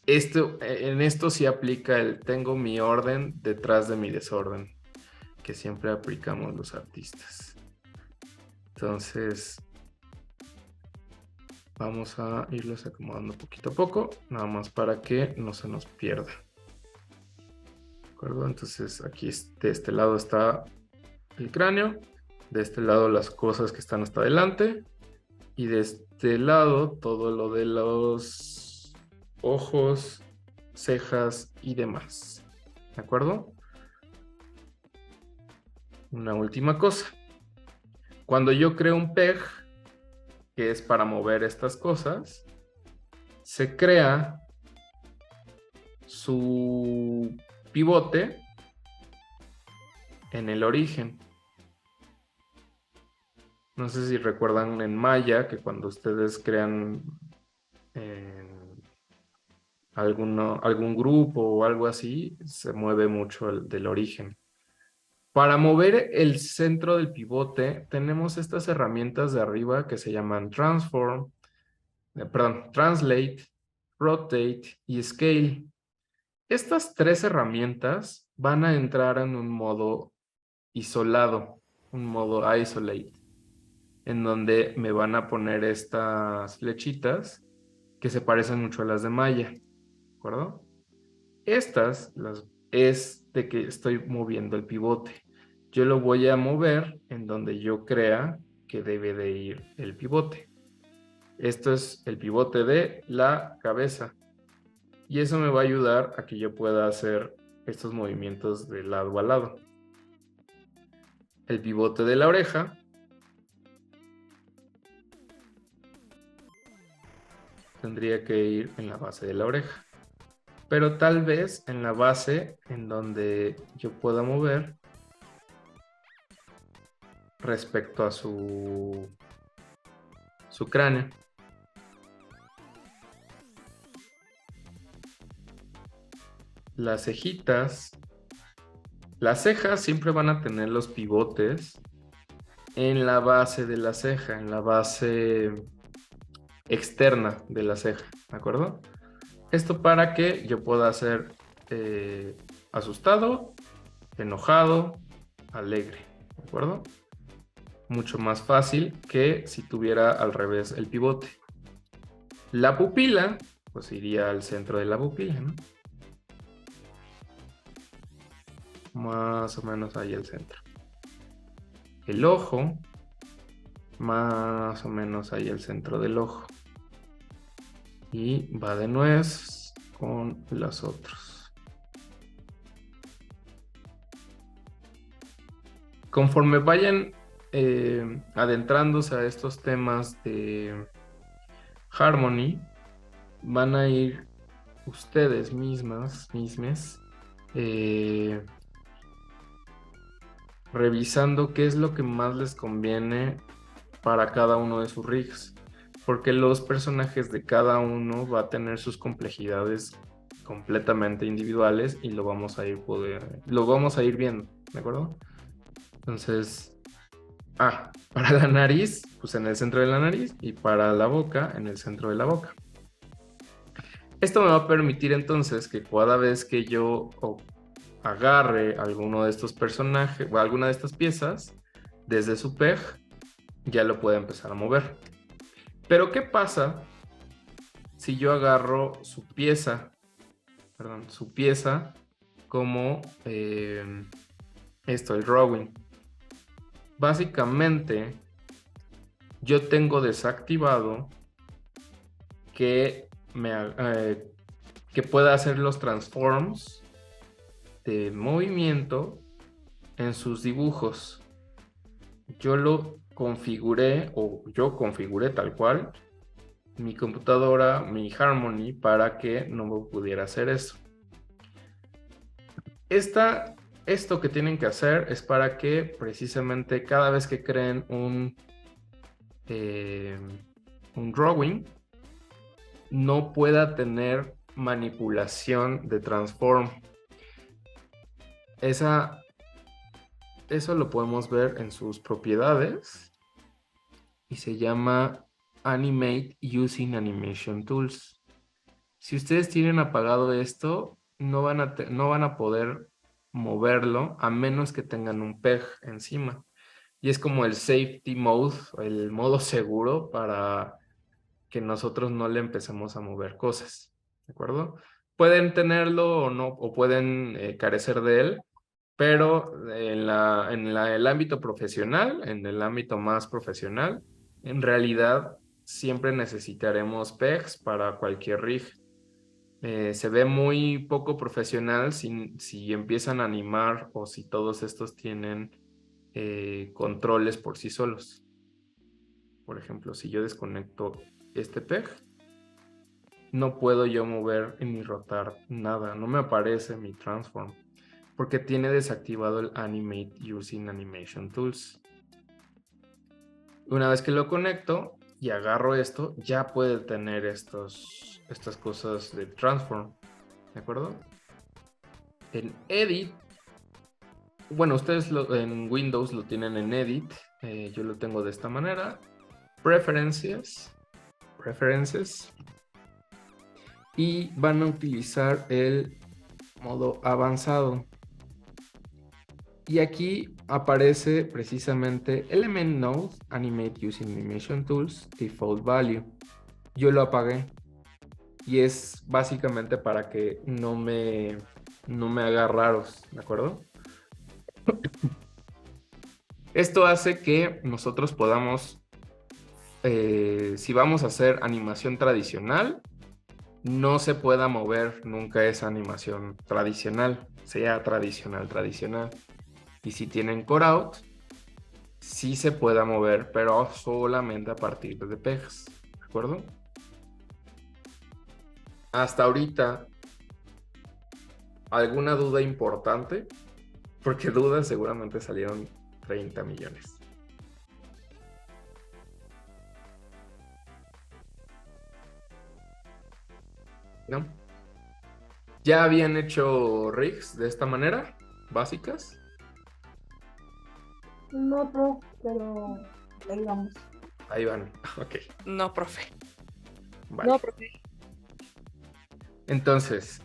[SPEAKER 1] esto sí aplica el tengo mi orden detrás de mi desorden, que siempre aplicamos los artistas. Entonces, vamos a irlos acomodando poquito a poco, nada más para que no se nos pierda. ¿De acuerdo? Entonces, aquí de este lado está el cráneo, de este lado las cosas que están hasta adelante, y de este lado todo lo de los ojos, cejas y demás. ¿De acuerdo? Una última cosa. Cuando yo creo un peg, que es para mover estas cosas, se crea su pivote en el origen. No sé si recuerdan en Maya que cuando ustedes crean algún grupo o algo así, se mueve mucho del origen. Para mover el centro del pivote, tenemos estas herramientas de arriba que se llaman Translate, Rotate y Scale. Estas tres herramientas van a entrar en un modo isolado, un modo isolate. en donde me van a poner estas flechitas que se parecen mucho a las de Maya, ¿de acuerdo? Estas es de que estoy moviendo el pivote. Yo lo voy a mover en donde yo crea que debe de ir el pivote. Esto es el pivote de la cabeza. Y eso me va a ayudar a que yo pueda hacer estos movimientos de lado a lado. El pivote de la oreja. Tendría que ir en la base de la oreja. Pero tal vez en la base en donde yo pueda mover respecto a su cráneo. Las cejitas. Las cejas siempre van a tener los pivotes en la base de la ceja, en la base externa de la ceja, ¿de acuerdo? Esto para que yo pueda ser asustado, enojado, alegre, ¿de acuerdo? Mucho más fácil que si tuviera al revés el pivote. La pupila, pues iría al centro de la pupila, ¿no? Más o menos ahí el centro. El ojo, más o menos ahí el centro del ojo. Y va de nuez con los otros. Conforme vayan adentrándose a estos temas de Harmony, van a ir ustedes mismes revisando qué es lo que más les conviene para cada uno de sus rigs, porque los personajes de cada uno va a tener sus complejidades completamente individuales y lo vamos a ir viendo, ¿de acuerdo? Entonces, para la nariz, pues en el centro de la nariz, y para la boca, en el centro de la boca. Esto me va a permitir entonces que cada vez que yo agarre alguno de estos personajes o alguna de estas piezas, desde su peg, ya lo pueda empezar a mover. Pero ¿qué pasa si yo agarro su pieza como el drawing? Básicamente, yo tengo desactivado que pueda hacer los transforms de movimiento en sus dibujos. Yo configuré tal cual mi computadora, mi Harmony, para que no me pudiera hacer eso. Esto que tienen que hacer es para que precisamente cada vez que creen un drawing no pueda tener manipulación de transform. Eso lo podemos ver en sus propiedades y se llama Animate Using Animation Tools. Si ustedes tienen apagado esto, no van a poder moverlo a menos que tengan un peg encima. Y es como el safety mode, el modo seguro para que nosotros no le empecemos a mover cosas, ¿de acuerdo? Pueden tenerlo o no, o pueden carecer de él, pero en el ámbito profesional, en el ámbito más profesional, en realidad siempre necesitaremos pegs para cualquier rig. Se ve muy poco profesional si empiezan a animar o si todos estos tienen controles por sí solos. Por ejemplo, si yo desconecto este peg, no puedo yo mover ni rotar nada, no me aparece mi transform, porque tiene desactivado el Animate Using Animation Tools. Una vez que lo conecto y agarro esto, ya puede tener estas cosas de transform, ¿de acuerdo? En Edit, bueno, ustedes en Windows lo tienen en Edit, yo lo tengo de esta manera, Preferences, y van a utilizar el modo avanzado. Y aquí aparece precisamente Element Node Animate Using Animation Tools Default Value. Yo lo apagué y es básicamente para que no me haga raros, ¿de acuerdo? Esto hace que nosotros podamos, si vamos a hacer animación tradicional, no se pueda mover nunca esa animación tradicional, sea tradicional. Y si tienen cutout, sí se pueda mover, pero solamente a partir de pegs, ¿de acuerdo? Hasta ahorita, ¿alguna duda importante? Porque dudas seguramente salieron 30 millones. ¿No? ¿Ya habían hecho rigs de esta manera? ¿Básicas?
[SPEAKER 3] No, profe, pero ahí vamos.
[SPEAKER 1] Ahí van, ok.
[SPEAKER 2] No, profe.
[SPEAKER 1] Vale.
[SPEAKER 2] No, profe.
[SPEAKER 1] Entonces,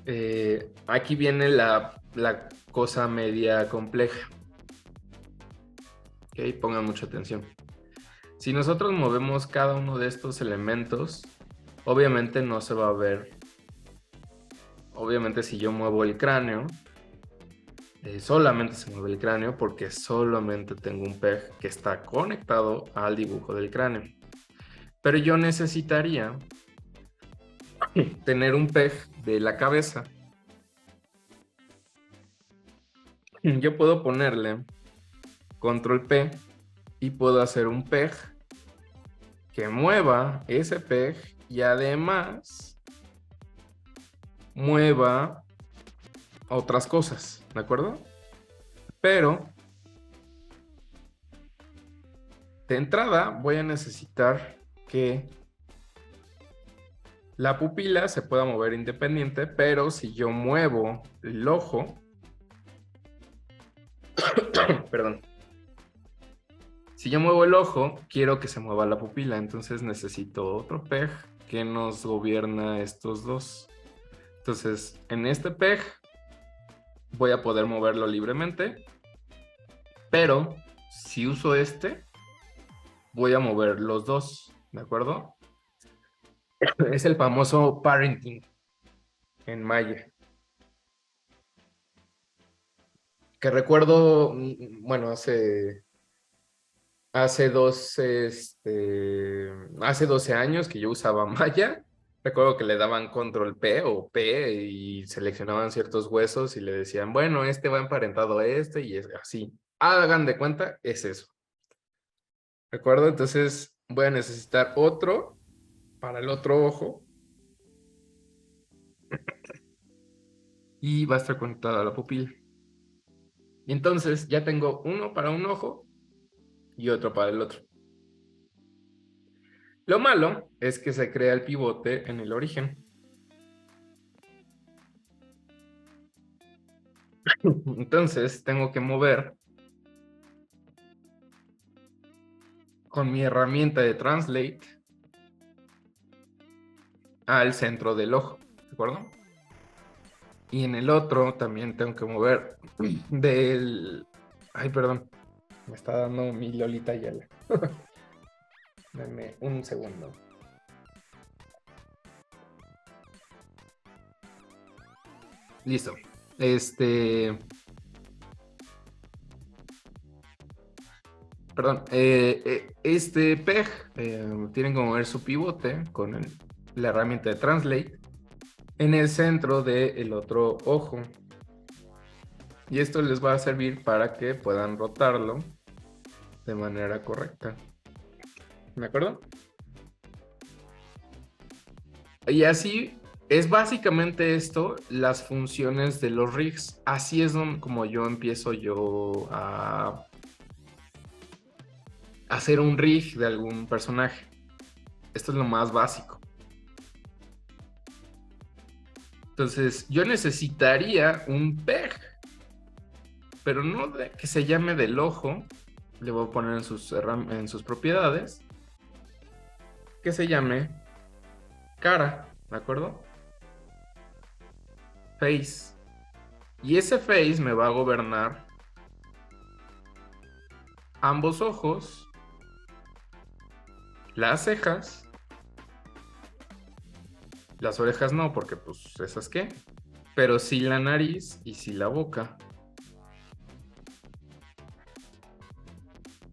[SPEAKER 1] aquí viene la cosa media compleja. Ok, pongan mucha atención. Si nosotros movemos cada uno de estos elementos, obviamente no se va a ver. Obviamente si yo muevo el cráneo, solamente se mueve el cráneo porque solamente tengo un peg que está conectado al dibujo del cráneo. Pero yo necesitaría tener un peg de la cabeza. Yo puedo ponerle control P y puedo hacer un peg que mueva ese peg y además mueva otras cosas, ¿de acuerdo? Pero de entrada voy a necesitar que la pupila se pueda mover independiente, pero si yo muevo el ojo, perdón, si yo muevo el ojo, quiero que se mueva la pupila, entonces necesito otro peg que nos gobierna estos dos. Entonces, en este peg voy a poder moverlo libremente, pero si uso este, voy a mover los dos, ¿de acuerdo? Es el famoso parenting en Maya. Que recuerdo, bueno, hace 12 años que yo usaba Maya. Recuerdo que le daban control P o P y seleccionaban ciertos huesos y le decían, bueno, este va emparentado a este y es así. Hagan de cuenta, es eso. ¿De acuerdo? Entonces voy a necesitar otro para el otro ojo. Y va a estar conectado a la pupila. Y entonces ya tengo uno para un ojo y otro para el otro. Lo malo es que se crea el pivote en el origen. Entonces tengo que mover con mi herramienta de Translate al centro del ojo, ¿de acuerdo? Y en el otro también tengo que mover del... Ay, perdón, me está dando mi Lolita Ayala. Dame un segundo. Listo. Perdón, este peg tienen que mover su pivote con la herramienta de Translate en el centro del otro ojo. Y esto les va a servir para que puedan rotarlo de manera correcta. ¿De acuerdo? Y así es básicamente esto, las funciones de los rigs. Así es como yo empiezo a hacer un rig de algún personaje. Esto es lo más básico. Entonces, yo necesitaría un peg, pero no que se llame del ojo. Le voy a poner en sus propiedades que se llame cara, ¿de acuerdo? Face. Y ese face me va a gobernar ambos ojos, las cejas, las orejas no, porque pues esas qué, pero sí la nariz y sí la boca.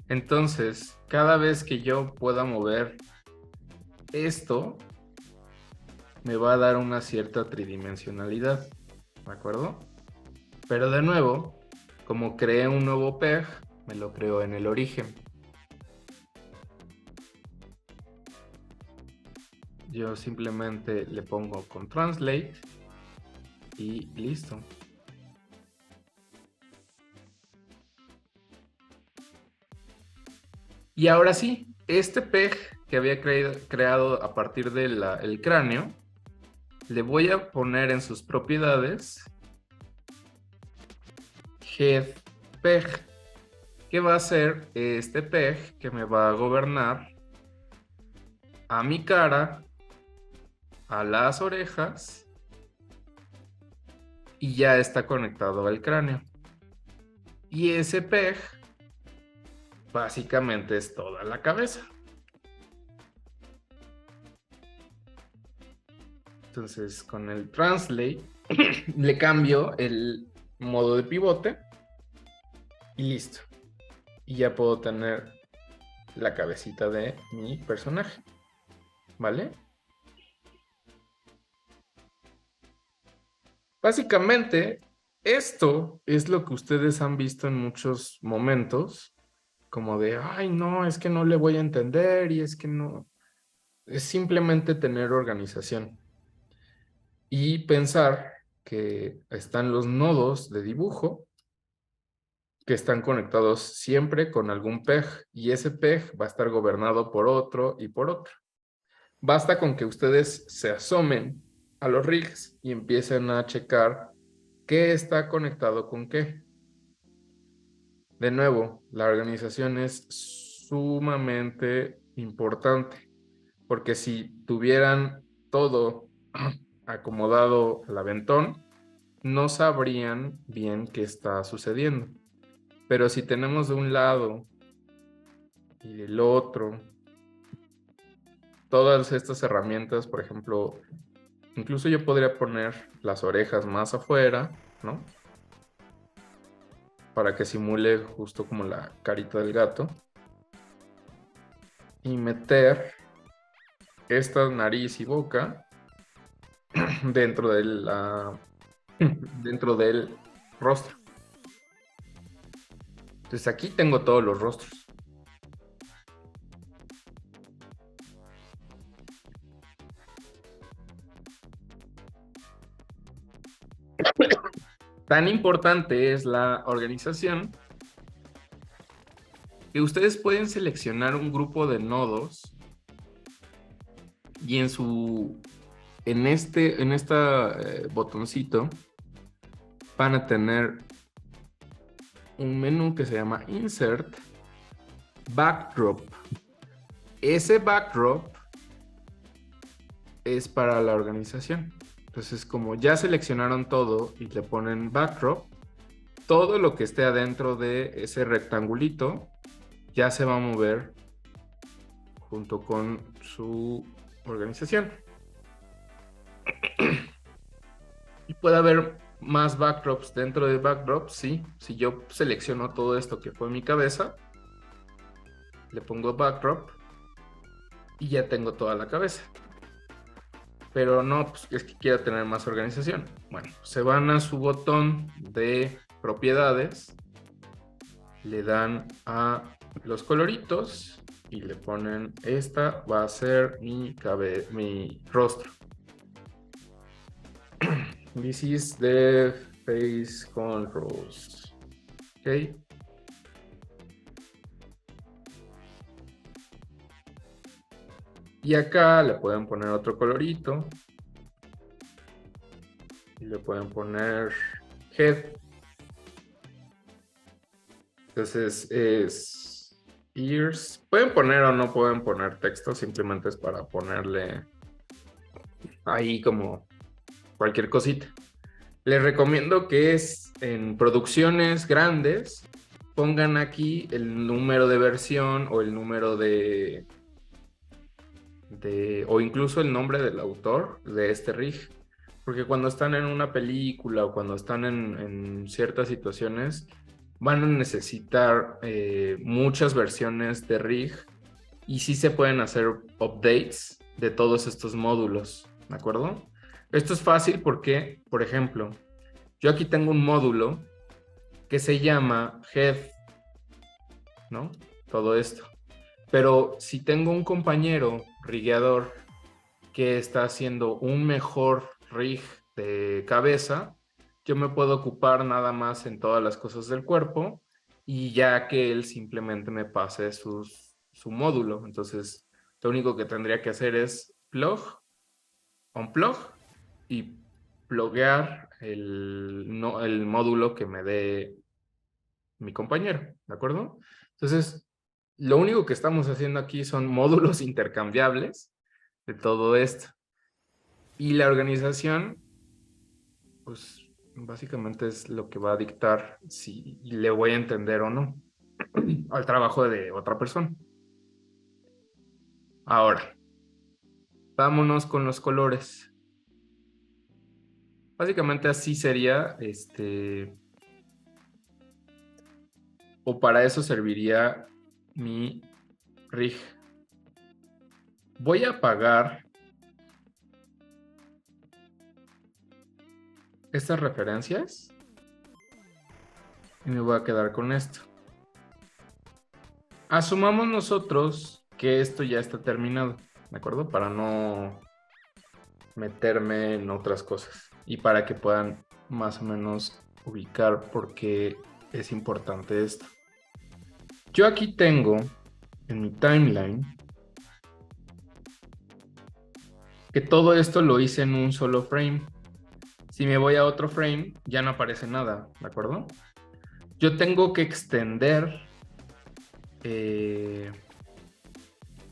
[SPEAKER 1] Entonces, cada vez que yo pueda mover esto, me va a dar una cierta tridimensionalidad, ¿de acuerdo? Pero de nuevo, como creé un nuevo PEG, me lo creo en el origen. Yo simplemente le pongo con Translate y listo. Y ahora sí, este PEG que había creado a partir del cráneo, le voy a poner en sus propiedades Head PEG, que va a ser este PEG que me va a gobernar a mi cara, a las orejas, y ya está conectado al cráneo. Y ese PEG básicamente es toda la cabeza. Entonces con el Translate le cambio el modo de pivote y listo. Y ya puedo tener la cabecita de mi personaje. ¿Vale? Básicamente, esto es lo que ustedes han visto en muchos momentos, como de, ay, no, es que no le voy a entender y es que no. Es simplemente tener organización y pensar que están los nodos de dibujo que están conectados siempre con algún PEG y ese PEG va a estar gobernado por otro y por otro. Basta con que ustedes se asomen a los rigs y empiecen a checar qué está conectado con qué. De nuevo, la organización es sumamente importante, porque si tuvieran todo acomodado al aventón, no sabrían bien qué está sucediendo. Pero si tenemos de un lado y del otro todas estas herramientas, por ejemplo, incluso yo podría poner las orejas más afuera, ¿no? Para que simule justo como la carita del gato. Y meter esta nariz y boca dentro dentro del rostro. Entonces aquí tengo todos los rostros. Tan importante es la organización que ustedes pueden seleccionar un grupo de nodos y en este botoncito van a tener un menú que se llama Insert Backdrop. Ese backdrop es para la organización. Entonces, como ya seleccionaron todo y le ponen backdrop, todo lo que esté adentro de ese rectangulito ya se va a mover junto con su organización. Y puede haber más backdrops dentro de backdrops, sí. Si yo selecciono todo esto que fue mi cabeza, le pongo backdrop y ya tengo toda la cabeza. Pero no, pues es que quiero tener más organización. Bueno, se van a su botón de propiedades, le dan a los coloritos y le ponen, esta va a ser mi rostro. This is the face controls. Ok. Y acá le pueden poner otro colorito. Y le pueden poner head. Entonces es ears. Pueden poner o no pueden poner texto. Simplemente es para ponerle ahí como cualquier cosita. Les recomiendo que es en producciones grandes pongan aquí el número de versión o el número o incluso el nombre del autor de este rig. Porque cuando están en una película o cuando están en ciertas situaciones, van a necesitar muchas versiones de rig y sí se pueden hacer updates de todos estos módulos, ¿de acuerdo? Esto es fácil porque, por ejemplo, yo aquí tengo un módulo que se llama head, ¿no? Todo esto. Pero si tengo un compañero rigueador que está haciendo un mejor rig de cabeza, yo me puedo ocupar nada más en todas las cosas del cuerpo y ya que él simplemente me pase su módulo. Entonces, lo único que tendría que hacer es plug, unplug y pluguear el módulo que me dé mi compañero, ¿de acuerdo? Entonces, lo único que estamos haciendo aquí son módulos intercambiables de todo esto. Y la organización, pues básicamente es lo que va a dictar si le voy a entender o no al trabajo de otra persona. Ahora, vámonos con los colores. Básicamente así sería, o para eso serviría mi rig. Voy a apagar estas referencias y me voy a quedar con esto. Asumamos nosotros que esto ya está terminado, ¿de acuerdo? Para no meterme en otras cosas y para que puedan más o menos ubicar por qué es importante esto. Yo aquí tengo en mi timeline que todo esto lo hice en un solo frame. Si me voy a otro frame, ya no aparece nada, ¿de acuerdo? Yo tengo que extender el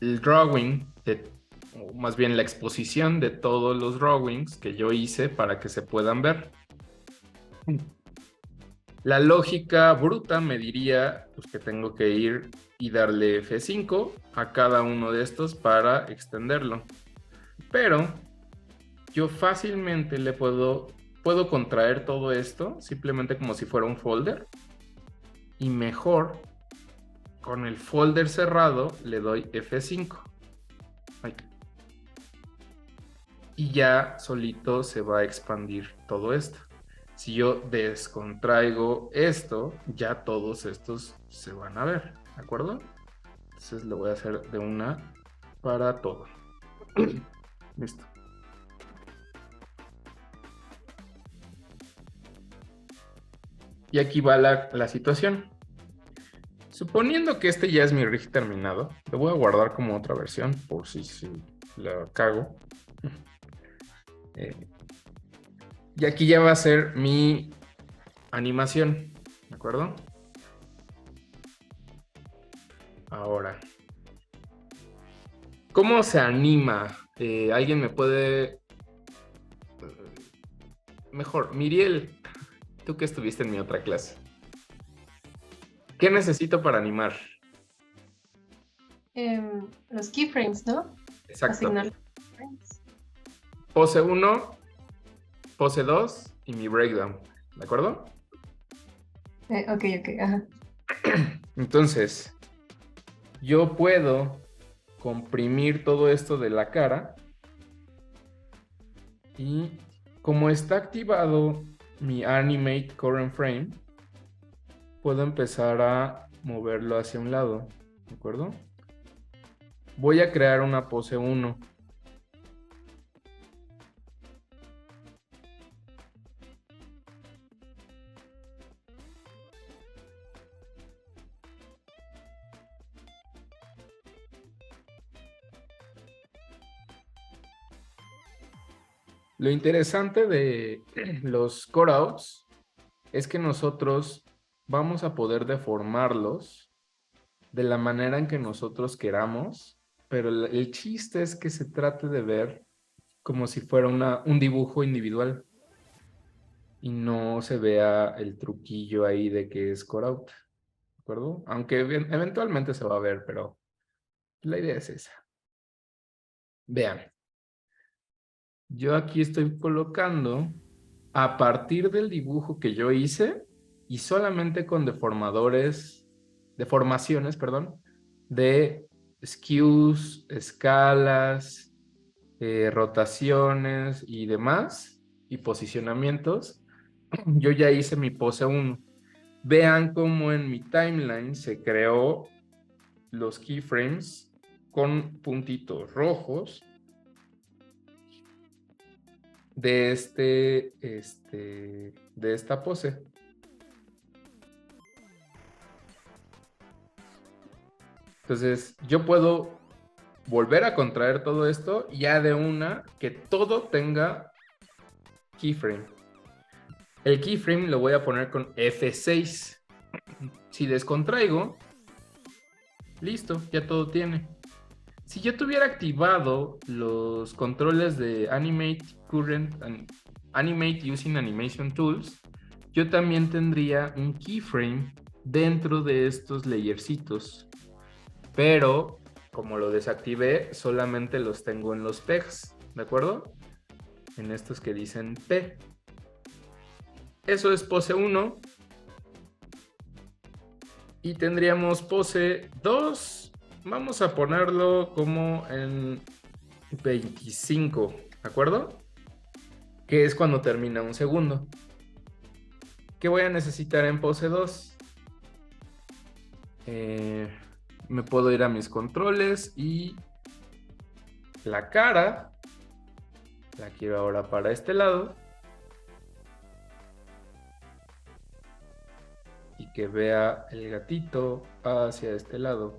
[SPEAKER 1] drawing, o más bien la exposición de todos los drawings que yo hice para que se puedan ver. La lógica bruta me diría pues, que tengo que ir y darle F5 a cada uno de estos para extenderlo. Pero yo fácilmente le puedo contraer todo esto simplemente como si fuera un folder. Y mejor, con el folder cerrado, le doy F5. Ahí. Y ya solito se va a expandir todo esto. Si yo descontraigo esto, ya todos estos se van a ver, ¿de acuerdo? Entonces lo voy a hacer de una para todo. Listo. Y aquí va la situación. Suponiendo que este ya es mi rig terminado, lo voy a guardar como otra versión por si la cago. Y aquí ya va a ser mi animación, ¿de acuerdo? Ahora, ¿cómo se anima? ¿Alguien me puede...? Mejor, Miriel, tú que estuviste en mi otra clase. ¿Qué necesito para animar?
[SPEAKER 4] Los keyframes, ¿no?
[SPEAKER 1] Exacto.
[SPEAKER 4] Asignar keyframes.
[SPEAKER 1] Pose 1, pose 2 y mi breakdown, ¿de acuerdo?
[SPEAKER 4] Ok, ajá.
[SPEAKER 1] Entonces, yo puedo comprimir todo esto de la cara y como está activado mi Animate Current Frame, puedo empezar a moverlo hacia un lado, ¿de acuerdo? Voy a crear una pose 1. Lo interesante de los cutout es que nosotros vamos a poder deformarlos de la manera en que nosotros queramos, pero el chiste es que se trate de ver como si fuera un dibujo individual y no se vea el truquillo ahí de que es cutout, acuerdo? Aunque eventualmente se va a ver, pero la idea es esa. Vean. Yo aquí estoy colocando a partir del dibujo que yo hice y solamente con deformaciones, perdón, de skews, escalas, rotaciones y demás, y posicionamientos. Yo ya hice mi pose 1. Vean cómo en mi timeline se creó los keyframes con puntitos rojos de de esta pose. Entonces, yo puedo volver a contraer todo esto ya de una que todo tenga keyframe. El keyframe lo voy a poner con F6. Si descontraigo, listo, ya todo tiene. Si yo tuviera activado los controles de Animate Using Animation Tools, yo también tendría un keyframe dentro de estos layercitos. Pero, como lo desactivé, solamente los tengo en los pegs, ¿de acuerdo? En estos que dicen P. Eso es pose 1. Y tendríamos pose 2. Vamos a ponerlo como en 25, ¿de acuerdo? Que es cuando termina un segundo. ¿Qué voy a necesitar en pose 2? Me puedo ir a mis controles y la cara la quiero ahora para este lado y que vea el gatito hacia este lado.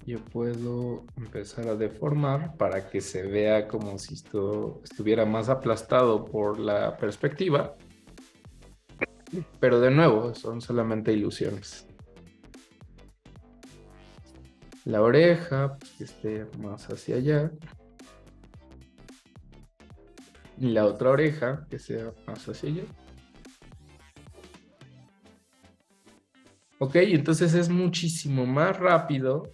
[SPEAKER 1] Yo puedo empezar a deformar para que se vea como si esto estuviera más aplastado por la perspectiva. Pero de nuevo, son solamente ilusiones. La oreja, pues, que esté más hacia allá. Y la otra oreja, que sea más hacia allá. Ok, entonces es muchísimo más rápido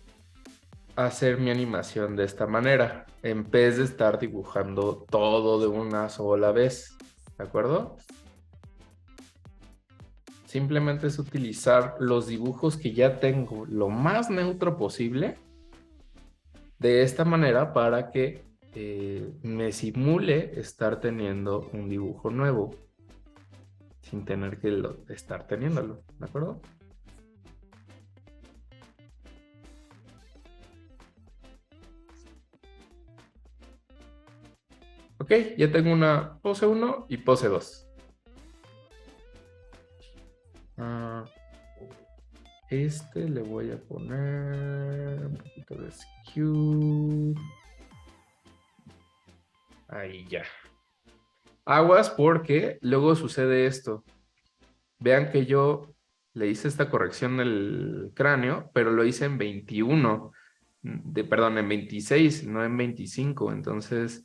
[SPEAKER 1] hacer mi animación de esta manera, en vez de estar dibujando todo de una sola vez, ¿de acuerdo? Simplemente es utilizar los dibujos que ya tengo lo más neutro posible, de esta manera para que me simule estar teniendo un dibujo nuevo, sin tener que estar teniéndolo, ¿de acuerdo? Ok, ya tengo una pose 1 y pose 2. Le voy a poner un poquito de skew. Ahí ya. Aguas porque luego sucede esto. Vean que yo le hice esta corrección del cráneo, pero lo hice en 21. Perdón, en 26, no en 25. Entonces,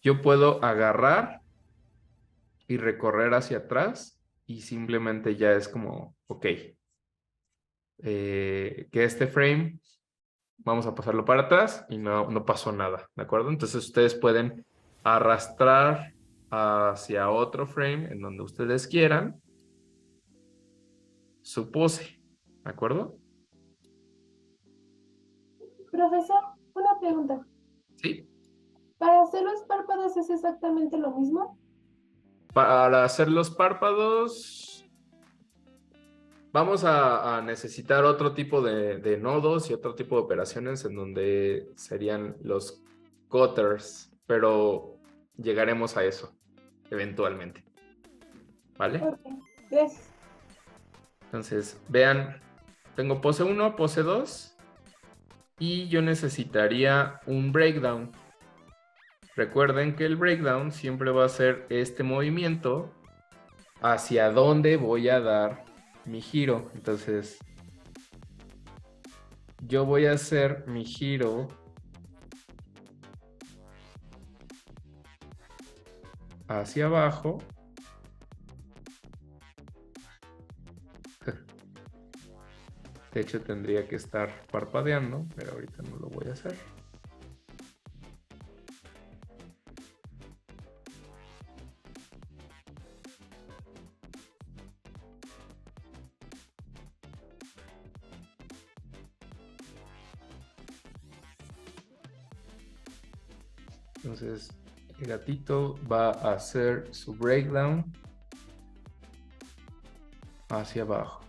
[SPEAKER 1] yo puedo agarrar y recorrer hacia atrás y simplemente ya es como, ok, que este frame vamos a pasarlo para atrás y no pasó nada, ¿de acuerdo? Entonces ustedes pueden arrastrar hacia otro frame en donde ustedes quieran su pose, ¿de acuerdo?
[SPEAKER 3] Profesor, una pregunta.
[SPEAKER 1] Sí.
[SPEAKER 3] ¿Para hacer los párpados es exactamente lo mismo?
[SPEAKER 1] Para hacer los párpados vamos a necesitar otro tipo de nodos y otro tipo de operaciones en donde serían los cutters, pero llegaremos a eso eventualmente. ¿Vale?
[SPEAKER 3] Ok, gracias.
[SPEAKER 1] Entonces, vean, tengo pose 1, pose 2 y yo necesitaría un breakdown. Recuerden que el breakdown siempre va a ser este movimiento hacia dónde voy a dar mi giro. Entonces, yo voy a hacer mi giro hacia abajo. De hecho, tendría que estar parpadeando, pero ahorita no lo voy a hacer. Entonces, el gatito va a hacer su breakdown hacia abajo.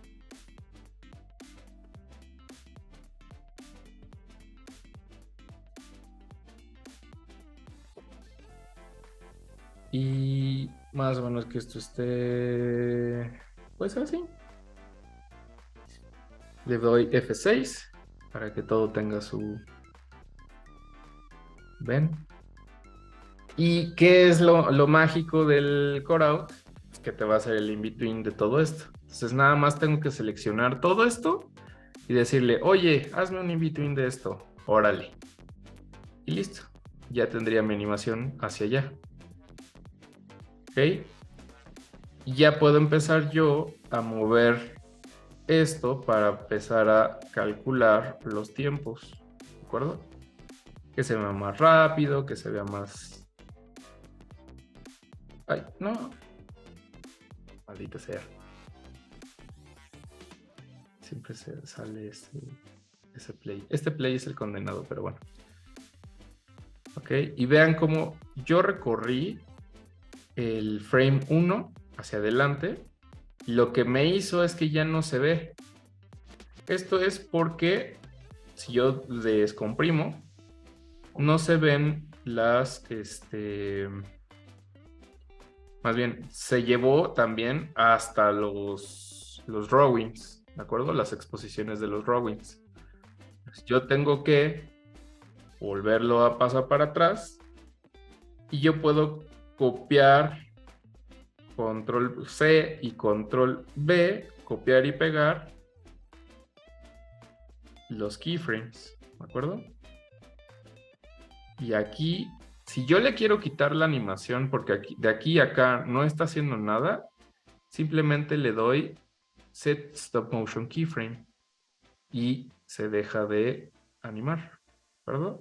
[SPEAKER 1] Y más o menos que esto esté, pues así. Le doy F6 para que todo tenga su... ¿Ven? ¿Y qué es lo mágico del cutout? Es que te va a hacer el in-between de todo esto. Entonces nada más tengo que seleccionar todo esto y decirle, oye, hazme un in-between de esto. Órale. Y listo. Ya tendría mi animación hacia allá. ¿Ok? Y ya puedo empezar yo a mover esto para empezar a calcular los tiempos. ¿De acuerdo? Que se vea más rápido, que se vea más... Ay, no. Maldita sea. Siempre se sale ese play. Este play es el condenado, pero bueno. Ok, y vean cómo yo recorrí el frame 1 hacia adelante. Lo que me hizo es que ya no se ve. Esto es porque si yo descomprimo, no se ven las, más bien, se llevó también hasta los drawings, ¿de acuerdo? Las exposiciones de los drawings. Pues yo tengo que volverlo a pasar para atrás y yo puedo copiar control C y control B, copiar y pegar los keyframes, ¿de acuerdo? Y aquí, si yo le quiero quitar la animación porque de aquí a acá no está haciendo nada, simplemente le doy Set Stop Motion Keyframe y se deja de animar, ¿verdad?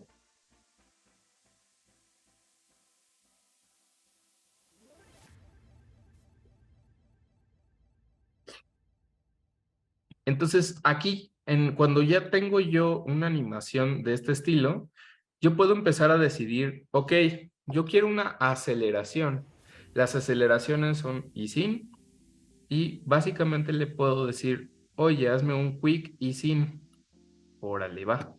[SPEAKER 1] Entonces aquí, cuando ya tengo yo una animación de este estilo, yo puedo empezar a decidir, ok, yo quiero una aceleración. Las aceleraciones son ease in y básicamente le puedo decir, oye, hazme un quick ease in. Órale, va.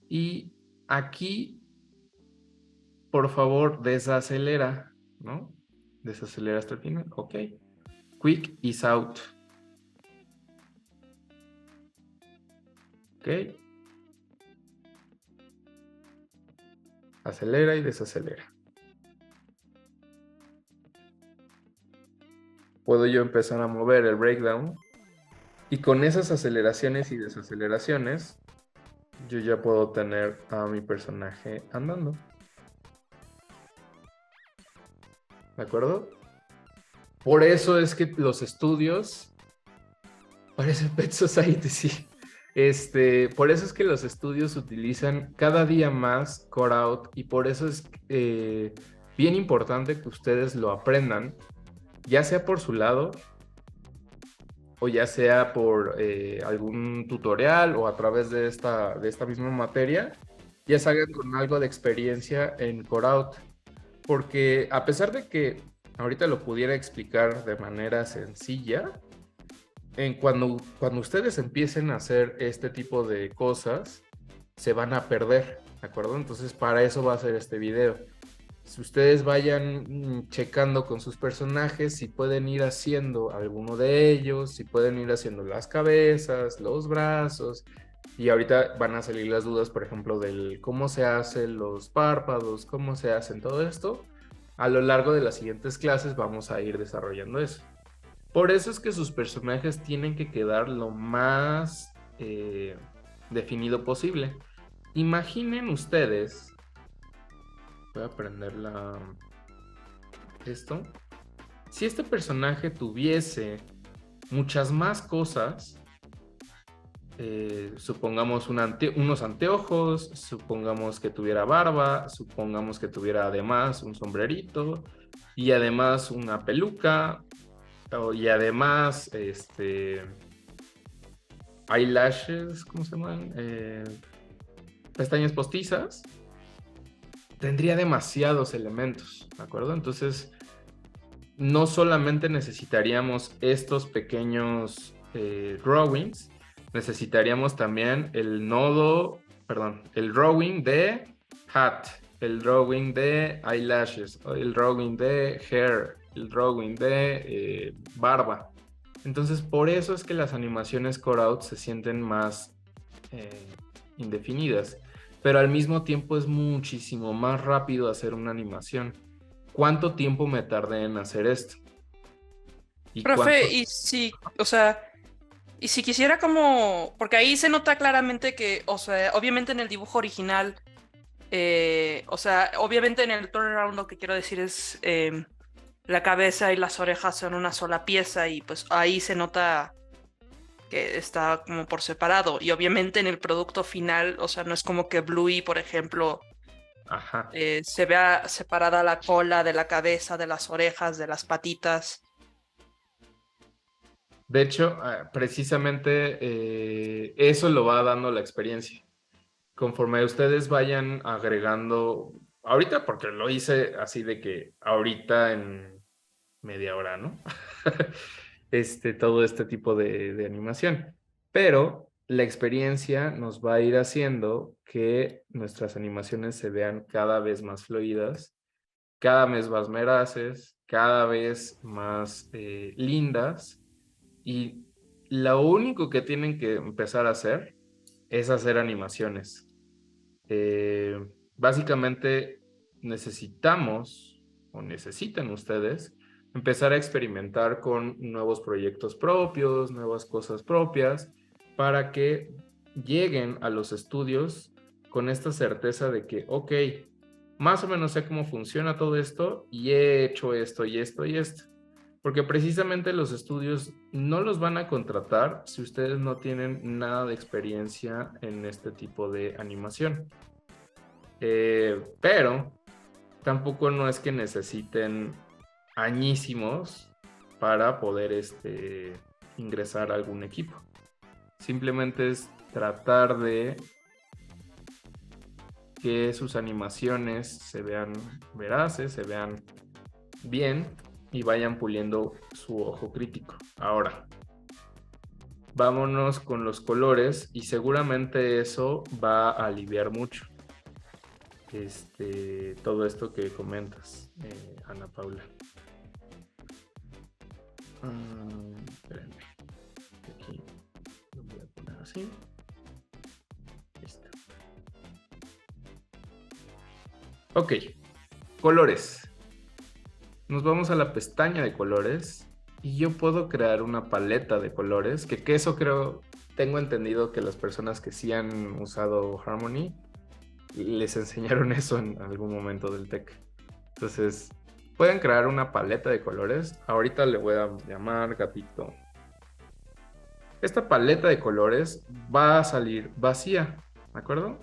[SPEAKER 1] Y aquí, por favor, desacelera, ¿no? Desacelera hasta el final, ok. Quick ease out. Ok. Acelera y desacelera. Puedo yo empezar a mover el breakdown y con esas aceleraciones y desaceleraciones yo ya puedo tener a mi personaje andando. ¿De acuerdo? Por eso es que los estudios... Parece Pet Society, sí. Por eso es que los estudios utilizan cada día más cutout y por eso es bien importante que ustedes lo aprendan, ya sea por su lado o ya sea por algún tutorial o a través de esta misma materia, ya salgan con algo de experiencia en cutout, porque a pesar de que ahorita lo pudiera explicar de manera sencilla, cuando ustedes empiecen a hacer este tipo de cosas, se van a perder, ¿de acuerdo? Entonces, para eso va a ser este video. Si ustedes vayan checando con sus personajes, si pueden ir haciendo alguno de ellos, si pueden ir haciendo las cabezas, los brazos, y ahorita van a salir las dudas, por ejemplo, del cómo se hacen los párpados, cómo se hacen todo esto. A lo largo de las siguientes clases vamos a ir desarrollando eso. Por eso es que sus personajes tienen que quedar lo más definido posible. Imaginen ustedes, voy a prender esto. Si este personaje tuviese muchas más cosas, supongamos unos anteojos, supongamos que tuviera barba, supongamos que tuviera además un sombrerito y además una peluca y además eyelashes, ¿cómo se llaman? Pestañas postizas. Tendría demasiados elementos, ¿de acuerdo? Entonces, no solamente necesitaríamos estos pequeños drawings, necesitaríamos también el drawing de hat, el drawing de eyelashes, el drawing de hair, el drawing de barba. Entonces, por eso es que las animaciones cutout se sienten más indefinidas, pero al mismo tiempo es muchísimo más rápido hacer una animación. ¿Cuánto tiempo me tardé en hacer esto?
[SPEAKER 2] Profe, y si quisiera como, porque ahí se nota claramente que, o sea, obviamente en el dibujo original, o sea, obviamente en el turnaround lo que quiero decir es la cabeza y las orejas son una sola pieza y pues ahí se nota que está como por separado. Y obviamente en el producto final, o sea, no es como que Bluey, por ejemplo,
[SPEAKER 1] Ajá.
[SPEAKER 2] se vea separada la cola de la cabeza, de las orejas, de las patitas.
[SPEAKER 1] De hecho, precisamente eso lo va dando la experiencia. Conforme ustedes vayan agregando, ahorita porque lo hice así de que ahorita en media hora, ¿no? Todo este tipo de animación. Pero la experiencia nos va a ir haciendo que nuestras animaciones se vean cada vez más fluidas, cada vez más veraces, cada vez más lindas. Y lo único que tienen que empezar a hacer es hacer animaciones. Básicamente necesitamos, o necesitan ustedes, empezar a experimentar con nuevos proyectos propios, nuevas cosas propias, para que lleguen a los estudios con esta certeza de que, ok, más o menos sé cómo funciona todo esto y he hecho esto y esto y esto. Porque precisamente los estudios no los van a contratar si ustedes no tienen nada de experiencia en este tipo de animación. Pero tampoco no es que necesiten añísimos para poder ingresar a algún equipo. Simplemente es tratar de que sus animaciones se vean veraces, se vean bien y vayan puliendo su ojo crítico. Ahora, vámonos con los colores y seguramente eso va a aliviar mucho todo esto que comentas, Ana Paula. Espérenme. Aquí lo voy a poner así. Listo. Ok, colores. Nos vamos a la pestaña de colores y yo puedo crear una paleta de colores, que eso tengo entendido que las personas que sí han usado Harmony les enseñaron eso en algún momento del TEC. Entonces, pueden crear una paleta de colores. Ahorita le voy a llamar gatito. Esta paleta de colores va a salir vacía, ¿de acuerdo?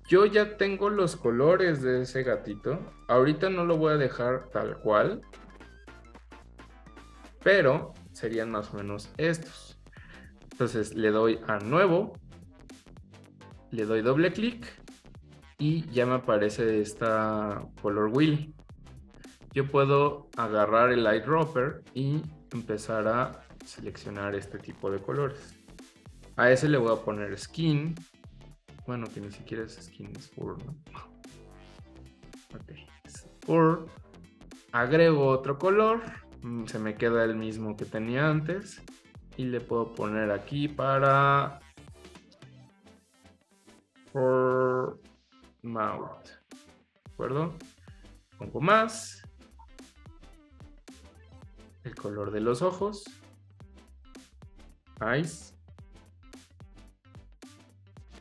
[SPEAKER 1] Yo ya tengo los colores de ese gatito. Ahorita no lo voy a dejar tal cual, pero serían más o menos estos. Entonces le doy a nuevo, le doy doble clic y ya me aparece esta color wheel. Yo puedo agarrar el eyedropper y empezar a seleccionar este tipo de colores. A ese le voy a poner skin. Bueno, que ni siquiera es skin, es fur, ¿no? Ok, es fur. Agrego otro color. Se me queda el mismo que tenía antes. Y le puedo poner aquí para fur mouth. ¿De acuerdo? Pongo más. El color de los ojos. Eyes.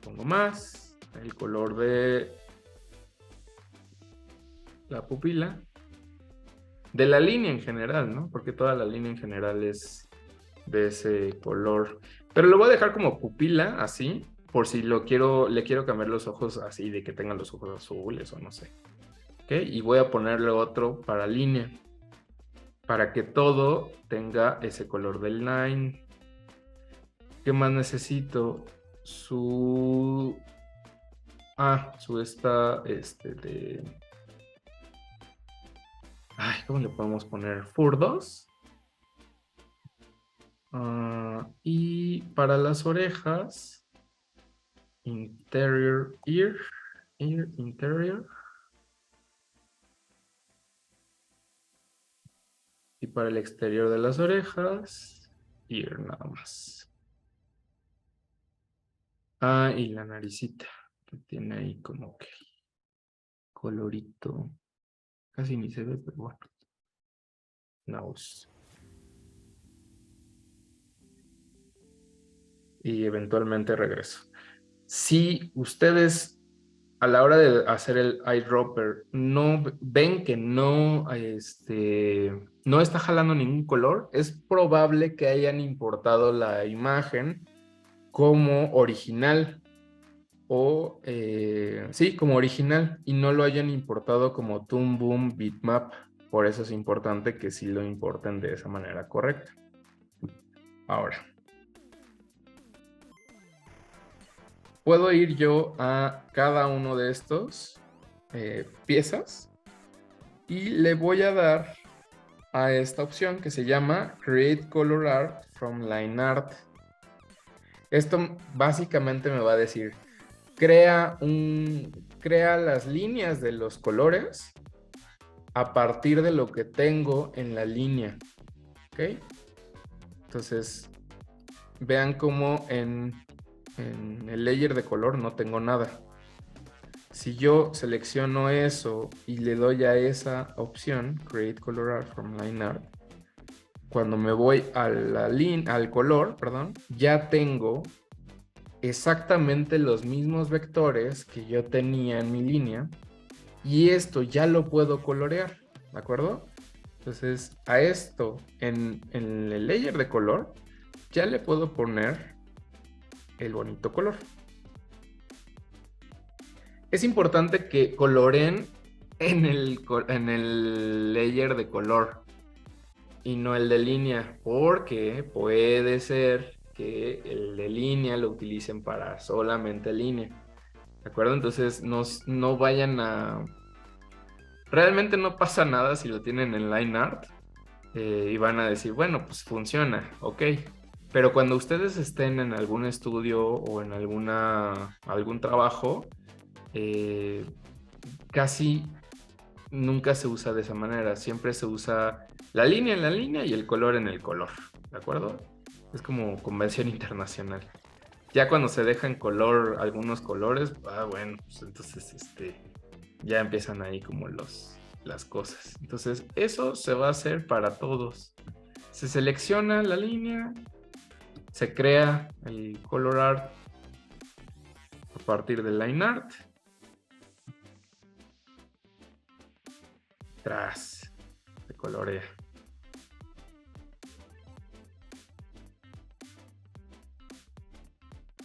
[SPEAKER 1] Pongo más. El color de la pupila. De la línea en general, ¿no? Porque toda la línea en general es de ese color. Pero lo voy a dejar como pupila, así, por si le quiero cambiar los ojos así, de que tengan los ojos azules o no sé. ¿Ok? Y voy a ponerle otro para línea, para que todo tenga ese color del line. ¿Qué más necesito? Su de... Ay, ¿cómo le podemos poner? Fur2. Y para las orejas, interior ear, interior. Y para el exterior de las orejas, ear nada más. Y la naricita, que tiene ahí como que colorito. Casi ni se ve, pero bueno. Nose. Y eventualmente regreso. Si ustedes a la hora de hacer el eyedropper no ven que no está jalando ningún color, es probable que hayan importado la imagen como original o sí, como original y no lo hayan importado como Toon Boom Bitmap. Por eso es importante que sí lo importen de esa manera correcta. Ahora, puedo ir yo a cada uno de estos piezas y le voy a dar a esta opción que se llama Create Color Art from Line Art. Esto básicamente me va a decir, crea las líneas de los colores a partir de lo que tengo en la línea. ¿Ok? Entonces, vean cómo en el layer de color no tengo nada. Si yo selecciono eso y le doy a esa opción, Create Color Art from Line Art, cuando me voy a al color, perdón, ya tengo exactamente los mismos vectores que yo tenía en mi línea y esto ya lo puedo colorear, ¿de acuerdo? Entonces a esto en el layer de color ya le puedo poner el bonito color. Es importante que coloreen en el layer de color y no el de línea, porque puede ser que el de línea lo utilicen para solamente línea. ¿De acuerdo? Entonces no vayan a... Realmente no pasa nada si lo tienen en Line Art y van a decir, bueno, pues funciona, ok. Pero cuando ustedes estén en algún estudio o en algún trabajo, casi nunca se usa de esa manera. Siempre se usa la línea en la línea y el color en el color. ¿De acuerdo? Es como convención internacional. Ya cuando se dejan color algunos colores, bueno, pues entonces ya empiezan ahí como las cosas. Entonces eso se va a hacer para todos. Se selecciona la línea, se crea el color art a partir del line art. Tras, se colorea.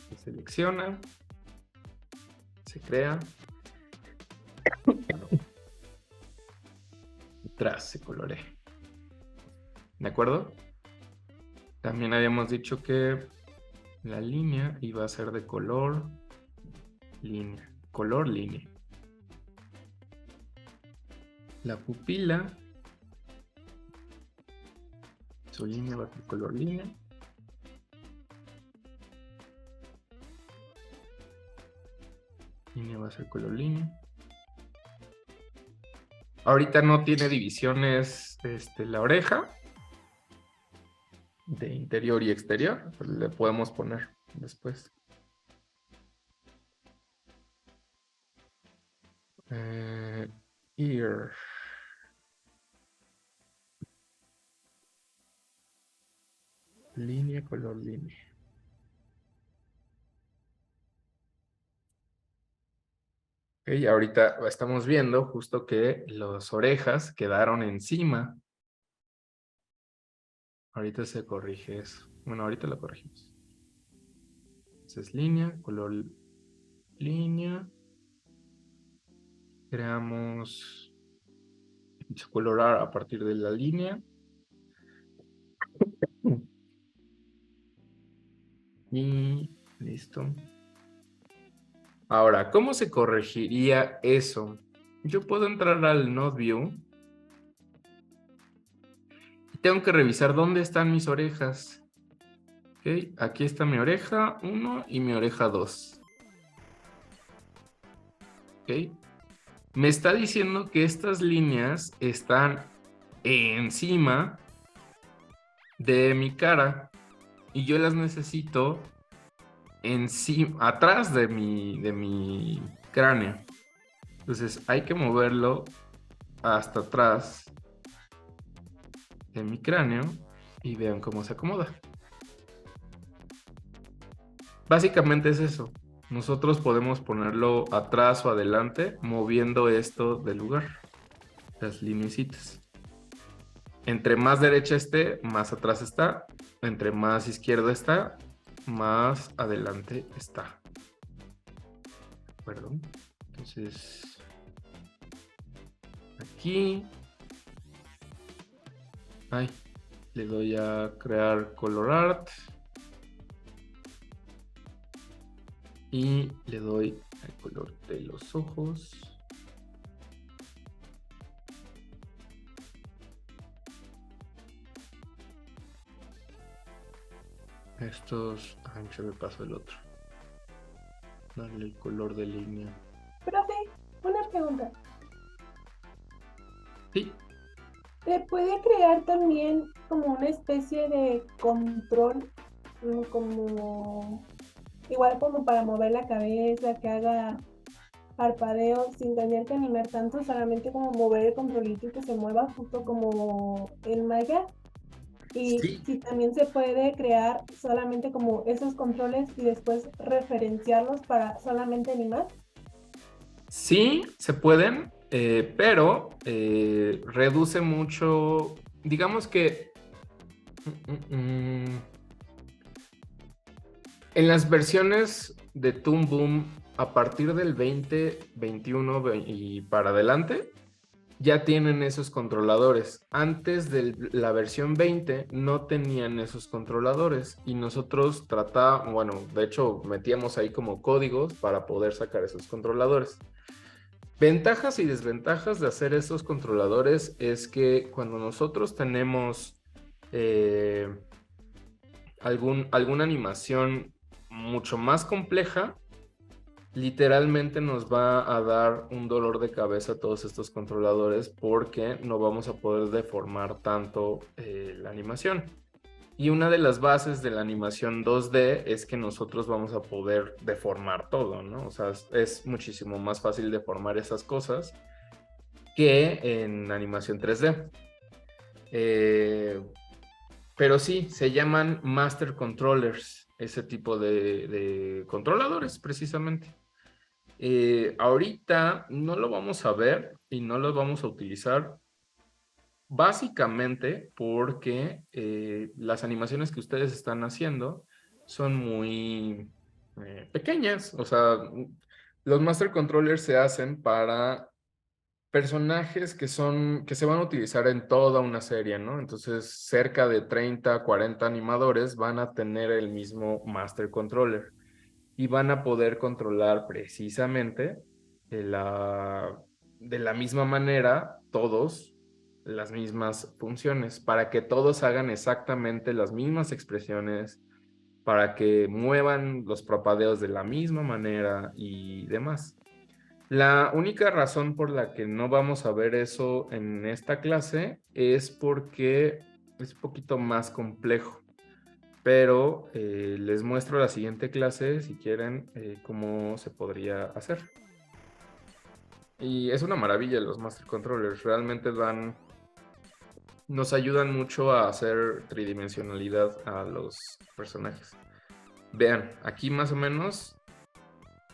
[SPEAKER 1] Se selecciona, se crea. Tras, se colorea. ¿De acuerdo? También habíamos dicho que la línea iba a ser de color línea. Color línea. La pupila, su línea va a ser color línea. Línea va a ser color línea. Ahorita no tiene divisiones la oreja de interior y exterior. Pues le podemos poner después. Ear. Línea, color, línea. Ok, ahorita estamos viendo justo que las orejas quedaron encima. Ahorita se corrige eso. Bueno, ahorita lo corregimos. Entonces, línea, color, línea. Creamos colorar a partir de la línea. Y listo. Ahora, ¿cómo se corregiría eso? Yo puedo entrar al Node View y tengo que revisar dónde están mis orejas. Ok, aquí está mi oreja 1 y mi oreja 2. Ok. Me está diciendo que estas líneas están encima de mi cara y yo las necesito encima, atrás de mi cráneo. Entonces hay que moverlo hasta atrás de mi cráneo y vean cómo se acomoda. Básicamente es eso. Nosotros podemos ponerlo atrás o adelante moviendo esto del lugar. Las lineecitas. Entre más derecha esté, más atrás está. Entre más izquierda está, más adelante está. ¿De acuerdo? Entonces, aquí. Ay, le doy a crear color art. Y le doy el color de los ojos. Estos, se me pasó el otro. Darle el color de línea.
[SPEAKER 3] Profe, una pregunta.
[SPEAKER 1] Sí,
[SPEAKER 3] ¿Se puede crear también como una especie de control, como igual como para mover la cabeza, que haga parpadeo sin tener que animar tanto, solamente como mover el controlito y que se mueva justo como el Maya? Y
[SPEAKER 1] sí,
[SPEAKER 3] si también se puede crear solamente como esos controles y después referenciarlos para solamente animar.
[SPEAKER 1] sí, se pueden, pero reduce mucho, digamos que en las versiones de Toon Boom a partir del 2021 y para adelante, ya tienen esos controladores. Antes de la versión 20 no tenían esos controladores y nosotros tratábamos, bueno, de hecho metíamos ahí como códigos para poder sacar esos controladores. Ventajas y desventajas de hacer esos controladores es que cuando nosotros tenemos alguna animación mucho más compleja, literalmente nos va a dar un dolor de cabeza a todos estos controladores porque no vamos a poder deformar tanto la animación. Y una de las bases de la animación 2D es que nosotros vamos a poder deformar todo, ¿no? O sea, es muchísimo más fácil deformar esas cosas que en animación 3D. Pero sí, se llaman Master Controllers, ese tipo de controladores precisamente. Ahorita no lo vamos a ver y no lo vamos a utilizar básicamente porque las animaciones que ustedes están haciendo son muy pequeñas. O sea, los Master Controllers se hacen para personajes que se van a utilizar en toda una serie, ¿no? Entonces, cerca de 30, 40 animadores van a tener el mismo Master Controller y van a poder controlar precisamente de la misma manera todos las mismas funciones, para que todos hagan exactamente las mismas expresiones, para que muevan los parpadeos de la misma manera y demás. La única razón por la que no vamos a ver eso en esta clase es porque es un poquito más complejo. Pero les muestro la siguiente clase, si quieren, cómo se podría hacer. Y es una maravilla los Master Controllers, realmente dan nos ayudan mucho a hacer tridimensionalidad a los personajes. Vean, aquí más o menos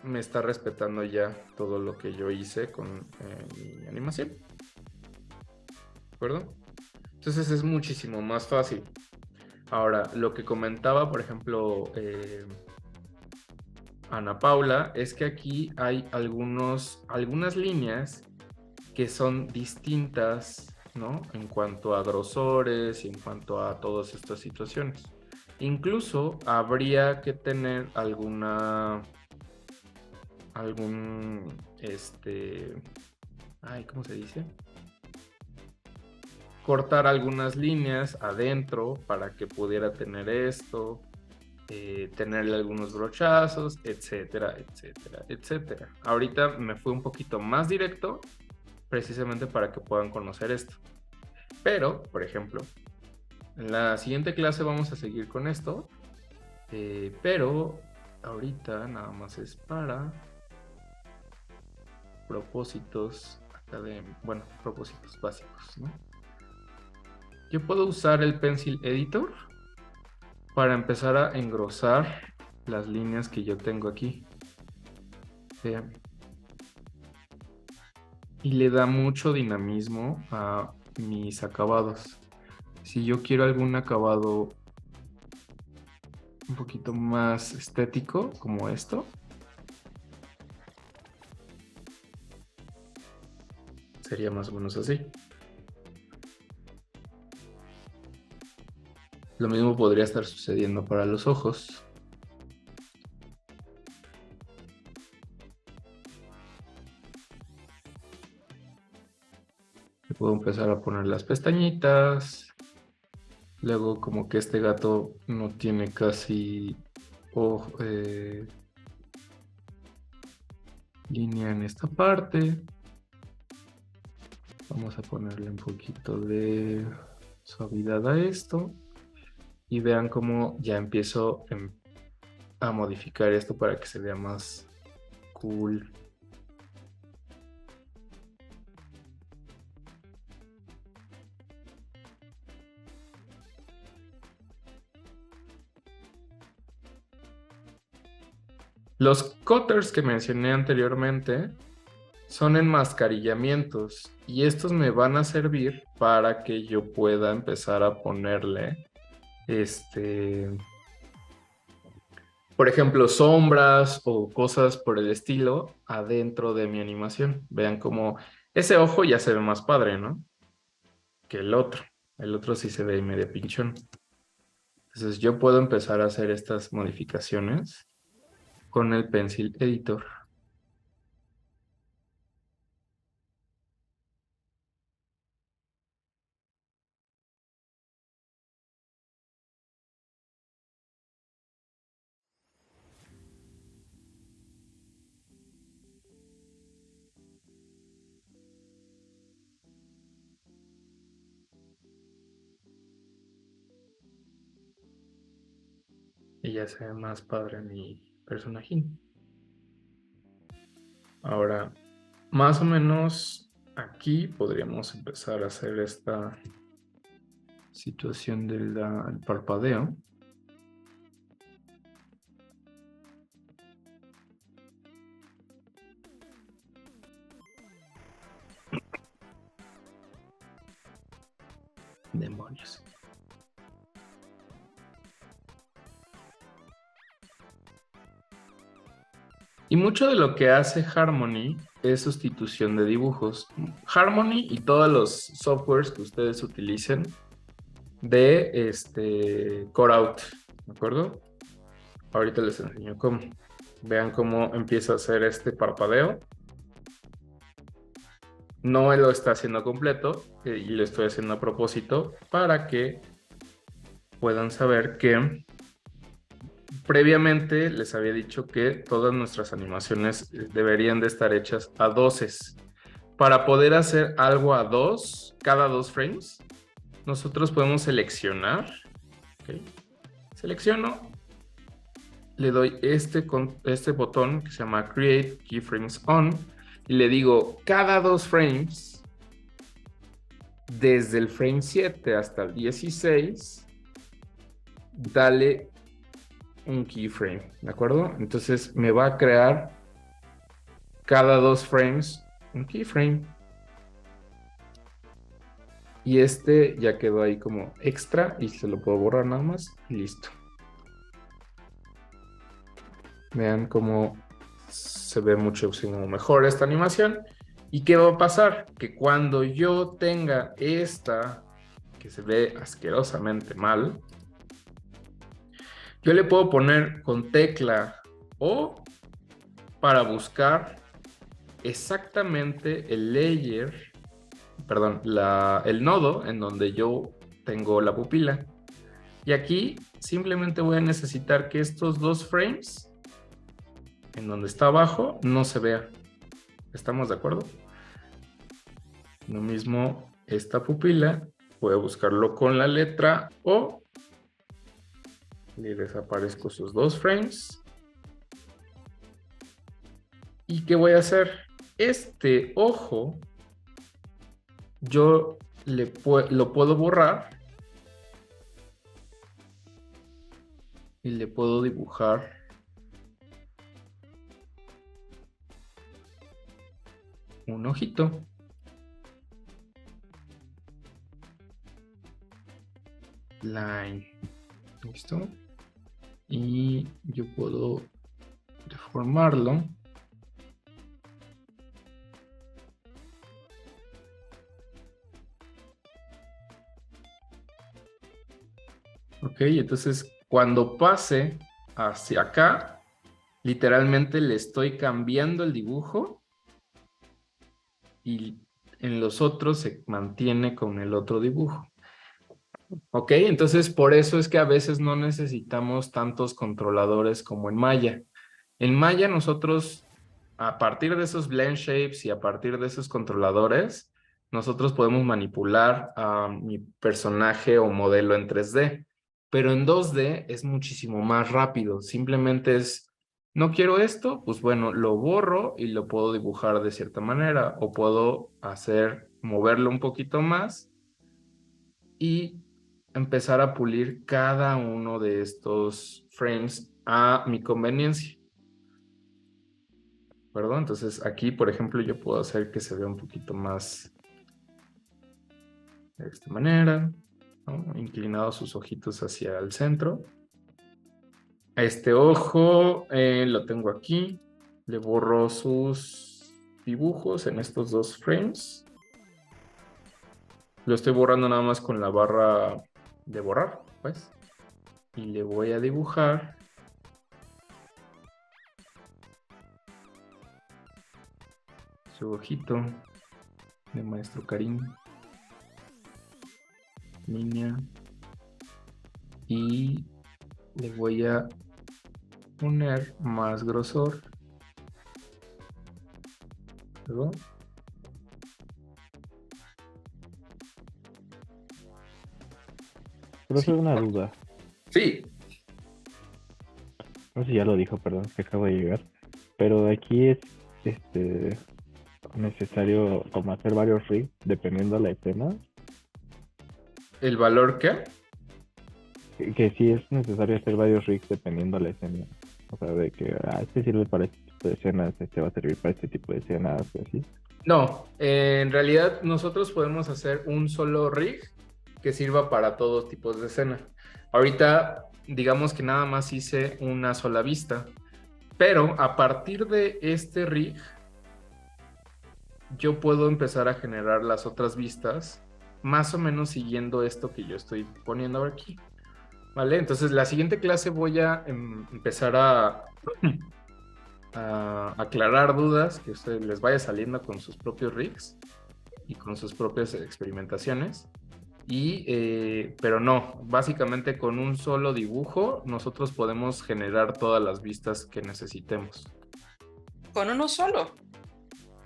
[SPEAKER 1] me está respetando ya todo lo que yo hice con mi animación. ¿De acuerdo? Entonces es muchísimo más fácil. Ahora, lo que comentaba, por ejemplo, Ana Paula, es que aquí hay algunas líneas que son distintas, ¿no? En cuanto a grosores y en cuanto a todas estas situaciones. Incluso habría que tener ¿cómo se dice? Cortar algunas líneas adentro para que pudiera tener esto, tenerle algunos brochazos, etcétera, etcétera, etcétera. Ahorita me fui un poquito más directo, precisamente para que puedan conocer esto. Pero, por ejemplo, en la siguiente clase vamos a seguir con esto, pero ahorita nada más es para propósitos académicos, bueno, propósitos básicos, ¿no? Yo puedo usar el Pencil Editor para empezar a engrosar las líneas que yo tengo aquí. Vean. Y le da mucho dinamismo a mis acabados. Si yo quiero algún acabado un poquito más estético, como esto, sería más o menos así. Lo mismo podría estar sucediendo para los ojos. Le puedo empezar a poner las pestañitas. Luego, como que este gato no tiene casi línea en esta parte. Vamos a ponerle un poquito de suavidad a esto. Y vean cómo ya empiezo a modificar esto para que se vea más cool. Los cutters que mencioné anteriormente son enmascarillamientos y estos me van a servir para que yo pueda empezar a ponerle por ejemplo, sombras o cosas por el estilo adentro de mi animación. Vean cómo ese ojo ya se ve más padre, ¿no? Que el otro. El otro sí se ve medio pinchón. Entonces yo puedo empezar a hacer estas modificaciones con el Pencil Editor. Y ya se ve más padre mi personajín. Ahora, más o menos aquí podríamos empezar a hacer esta situación del parpadeo. Demonios. Y mucho de lo que hace Harmony es sustitución de dibujos. Harmony y todos los softwares que ustedes utilicen de Cutout, ¿de acuerdo? Ahorita les enseño cómo. Vean cómo empieza a hacer este parpadeo. No lo está haciendo completo y lo estoy haciendo a propósito para que puedan saber que previamente les había dicho que todas nuestras animaciones deberían de estar hechas a doces. Para poder hacer algo a cada 2 frames, nosotros podemos seleccionar. ¿Okay? Selecciono, le doy este botón que se llama Create Keyframes On y le digo cada 2 frames desde el frame 7 hasta el 16, dale un keyframe, ¿de acuerdo? Entonces me va a crear cada 2 frames un keyframe. Y este ya quedó ahí como extra y se lo puedo borrar nada más y listo. Vean cómo se ve muchísimo mejor esta animación. ¿Y qué va a pasar? Que cuando yo tenga esta, que se ve asquerosamente mal, yo le puedo poner con tecla O para buscar exactamente el layer, perdón, el nodo en donde yo tengo la pupila. Y aquí simplemente voy a necesitar que estos 2 frames, en donde está abajo, no se vea. ¿Estamos de acuerdo? Lo mismo esta pupila, voy a buscarlo con la letra O. Le desaparezco sus 2 frames. ¿Y qué voy a hacer? Este ojo, yo lo puedo borrar y le puedo dibujar un ojito. Line. ¿Listo? Y yo puedo deformarlo. Ok, entonces cuando pase hacia acá, literalmente le estoy cambiando el dibujo y en los otros se mantiene con el otro dibujo. Ok, entonces por eso es que a veces no necesitamos tantos controladores como en Maya. En Maya nosotros, a partir de esos blend shapes y a partir de esos controladores, nosotros podemos manipular a mi personaje o modelo en 3D. Pero en 2D es muchísimo más rápido. Simplemente es, no quiero esto, pues bueno, lo borro y lo puedo dibujar de cierta manera. O puedo moverlo un poquito más y empezar a pulir cada uno de estos frames a mi conveniencia. ¿Verdad? Entonces aquí, por ejemplo, yo puedo hacer que se vea un poquito más de esta manera, ¿no? Inclinado sus ojitos hacia el centro. Este ojo lo tengo aquí. Le borro sus dibujos en estos 2 frames. Lo estoy borrando nada más con la barra de borrar, pues. Y le voy a dibujar su ojito de Maestro Karim. Línea. Y le voy a poner más grosor. ¿Luego?
[SPEAKER 5] Profesor, una duda.
[SPEAKER 1] Sí.
[SPEAKER 5] No sé si ya lo dijo, perdón, que acabo de llegar. Pero aquí es necesario como hacer varios rigs dependiendo de la escena.
[SPEAKER 1] ¿El valor qué?
[SPEAKER 5] Que sí es necesario hacer varios rigs dependiendo de la escena. O sea, de que este sirve para este tipo de escenas, este va a servir para este tipo de escenas, y así.
[SPEAKER 1] No, en realidad nosotros podemos hacer un solo rig que sirva para todos tipos de escena. Ahorita, digamos que nada más hice una sola vista, pero a partir de este rig, yo puedo empezar a generar las otras vistas, más o menos siguiendo esto que yo estoy poniendo aquí. ¿Vale? Entonces, la siguiente clase voy a empezar a aclarar dudas que a ustedes les vaya saliendo con sus propios rigs y con sus propias experimentaciones. Pero no, básicamente con un solo dibujo nosotros podemos generar todas las vistas que necesitemos.
[SPEAKER 2] ¿Con uno solo?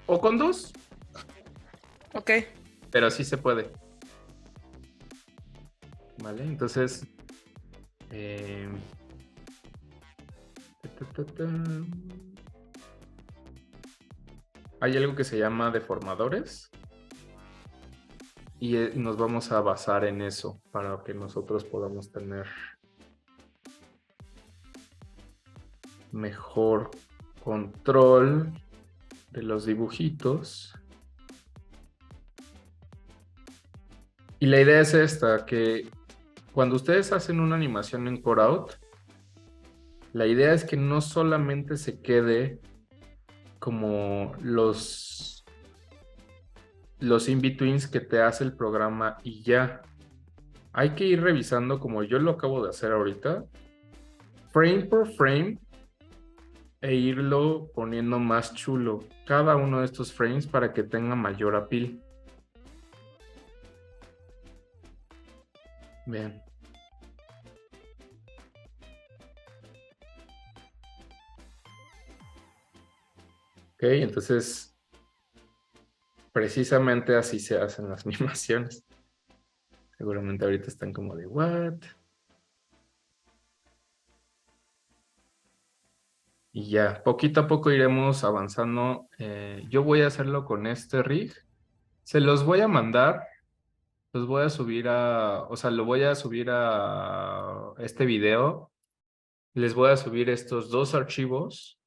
[SPEAKER 1] O con 2.
[SPEAKER 2] Ok.
[SPEAKER 1] Pero sí se puede. ¿Vale? Entonces... hay algo que se llama deformadores. y nos vamos a basar en eso para que nosotros podamos tener mejor control de los dibujitos. Y la idea es esta, que cuando ustedes hacen una animación en Cutout, la idea es que no solamente se quede como los in-betweens que te hace el programa y ya. Hay que ir revisando, como yo lo acabo de hacer ahorita, frame por frame, e irlo poniendo más chulo cada uno de estos frames para que tenga mayor appeal. Bien. Ok, entonces precisamente así se hacen las animaciones. Seguramente ahorita están como de what. Y ya, poquito a poco iremos avanzando. Yo voy a hacerlo con este rig. Se los voy a mandar. Los voy a subir lo voy a subir a este video. Les voy a subir estos dos archivos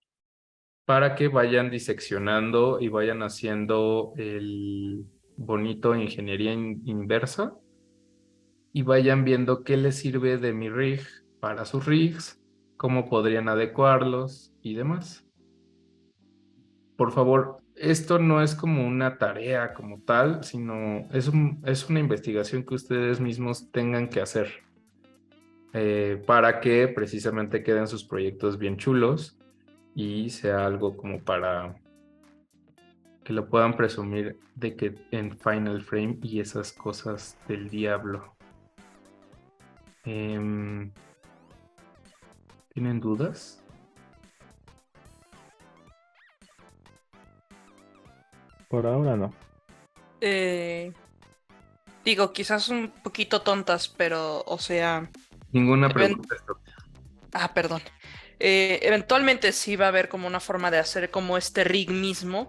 [SPEAKER 1] para que vayan diseccionando y vayan haciendo el bonito ingeniería inversa y vayan viendo qué les sirve de mi rig para sus rigs, cómo podrían adecuarlos y demás. Por favor, esto no es como una tarea como tal, sino es una investigación que ustedes mismos tengan que hacer para que precisamente queden sus proyectos bien chulos y sea algo como para que lo puedan presumir de que en Final Frame y esas cosas del diablo. ¿Tienen dudas?
[SPEAKER 5] Por ahora no.
[SPEAKER 2] Digo, quizás un poquito tontas, pero, o sea...
[SPEAKER 1] Ninguna pregunta.
[SPEAKER 2] Perdón. Eventualmente sí va a haber como una forma de hacer como este rig mismo,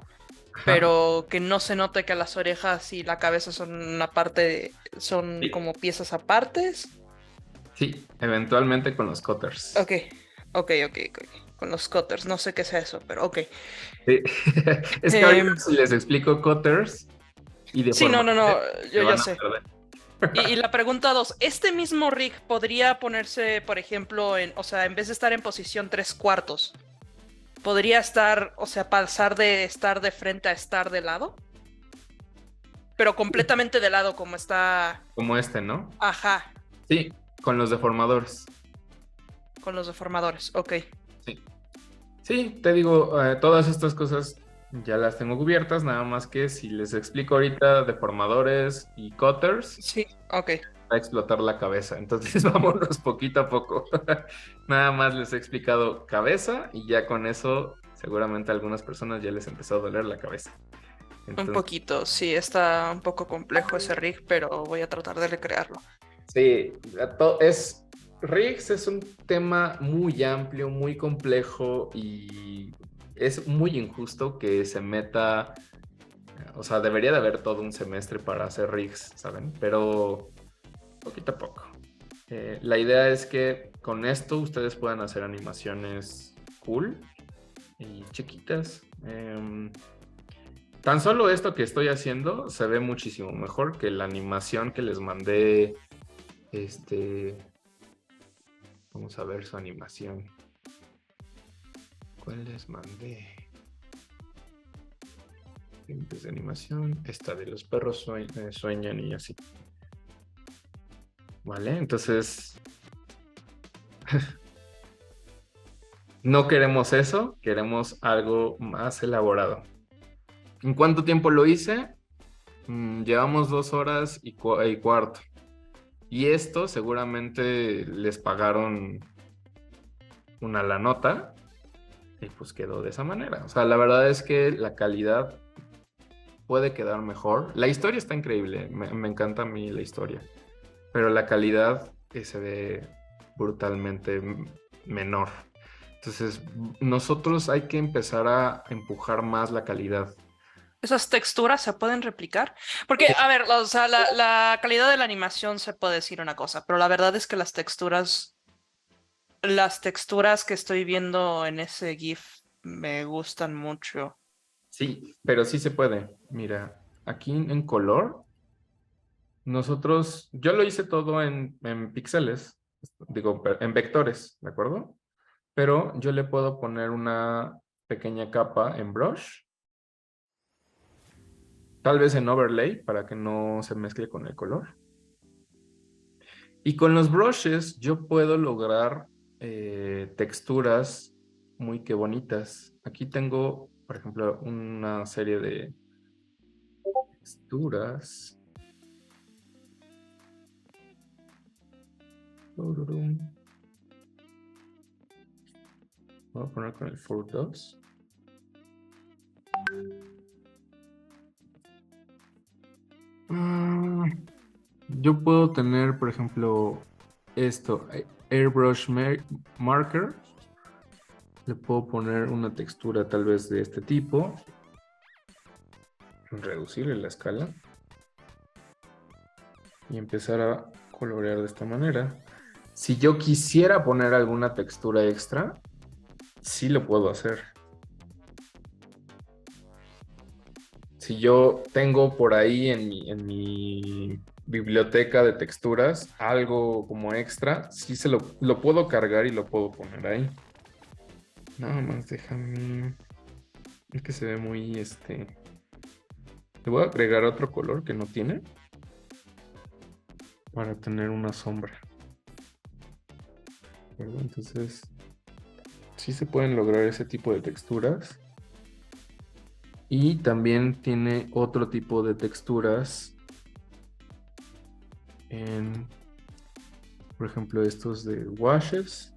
[SPEAKER 1] Ajá.
[SPEAKER 2] pero que no se note que las orejas y la cabeza son una parte, son
[SPEAKER 1] Sí.
[SPEAKER 2] como piezas apartes.
[SPEAKER 1] Sí, eventualmente con los cutters.
[SPEAKER 2] Ok. Con los cutters, no sé qué sea eso, pero ok.
[SPEAKER 1] Sí. Es que ahorita si les explico cutters y de
[SPEAKER 2] Sí, no, yo
[SPEAKER 1] van a
[SPEAKER 2] sé.
[SPEAKER 1] perder.
[SPEAKER 2] Y la pregunta 2, ¿este mismo rig podría ponerse, por ejemplo, en vez de estar en posición 3/4, podría estar, pasar de estar de frente a estar de lado? Pero completamente de lado, como está...
[SPEAKER 1] Como este, ¿no?
[SPEAKER 2] Ajá,
[SPEAKER 1] Sí, con los deformadores.
[SPEAKER 2] con los deformadores, ok.
[SPEAKER 1] Sí, te digo, todas estas cosas ya las tengo cubiertas, nada más que si les explico ahorita deformadores y cutters,
[SPEAKER 2] Sí, ok.
[SPEAKER 1] va a explotar la cabeza. Entonces vámonos poquito a poco. Nada más les he explicado cabeza y ya con eso seguramente a algunas personas ya les empezó a doler la cabeza.
[SPEAKER 2] Un poquito, sí, está un poco complejo ese rig, pero voy a tratar de recrearlo.
[SPEAKER 1] Sí, Riggs es un tema muy amplio, muy complejo y es muy injusto que se meta, o sea, debería de haber todo un semestre para hacer Riggs, ¿saben? Pero poquito a poco. La idea es que con esto ustedes puedan hacer animaciones cool y chiquitas. Tan solo esto que estoy haciendo se ve muchísimo mejor que la animación que les mandé. Vamos a ver su animación. ¿Cuál les mandé? Tiempos de animación. Esta de los perros sueñan y así. Vale, entonces no queremos eso, queremos algo más elaborado. ¿En cuánto tiempo lo hice? Llevamos 2 horas y cuarto. Y esto seguramente les pagaron la nota y pues quedó de esa manera. O sea, la verdad es que la calidad puede quedar mejor. La historia está increíble, me encanta a mí la historia. Pero la calidad se ve brutalmente menor. Entonces, nosotros hay que empezar a empujar más la calidad.
[SPEAKER 2] ¿Esas texturas se pueden replicar? Porque, a ver, o sea, la calidad de la animación se puede decir una cosa, pero la verdad es que las texturas que estoy viendo en ese GIF me gustan mucho.
[SPEAKER 1] Sí, pero sí se puede. Mira, aquí en color, yo lo hice todo en píxeles, digo, en vectores, ¿de acuerdo? Pero yo le puedo poner una pequeña capa en brush, tal vez en overlay para que no se mezcle con el color. Y con los brushes yo puedo lograr texturas muy que bonitas. Aquí tengo, por ejemplo, una serie de texturas. Tururum. Voy a poner con el For Dots. Yo puedo tener, por ejemplo, esto, Airbrush Marker. Le puedo poner una textura tal vez de este tipo. Reducirle la escala. Y empezar a colorear de esta manera. Si yo quisiera poner alguna textura extra, sí lo puedo hacer. Si yo tengo por ahí en mi biblioteca de texturas algo como extra, sí lo puedo cargar y lo puedo poner ahí. Nada más déjame. Es que se ve muy Le voy a agregar otro color que no tiene para tener una sombra. ¿Verdad? Entonces, sí se pueden lograr ese tipo de texturas. Y también tiene otro tipo de texturas por ejemplo, estos de washes.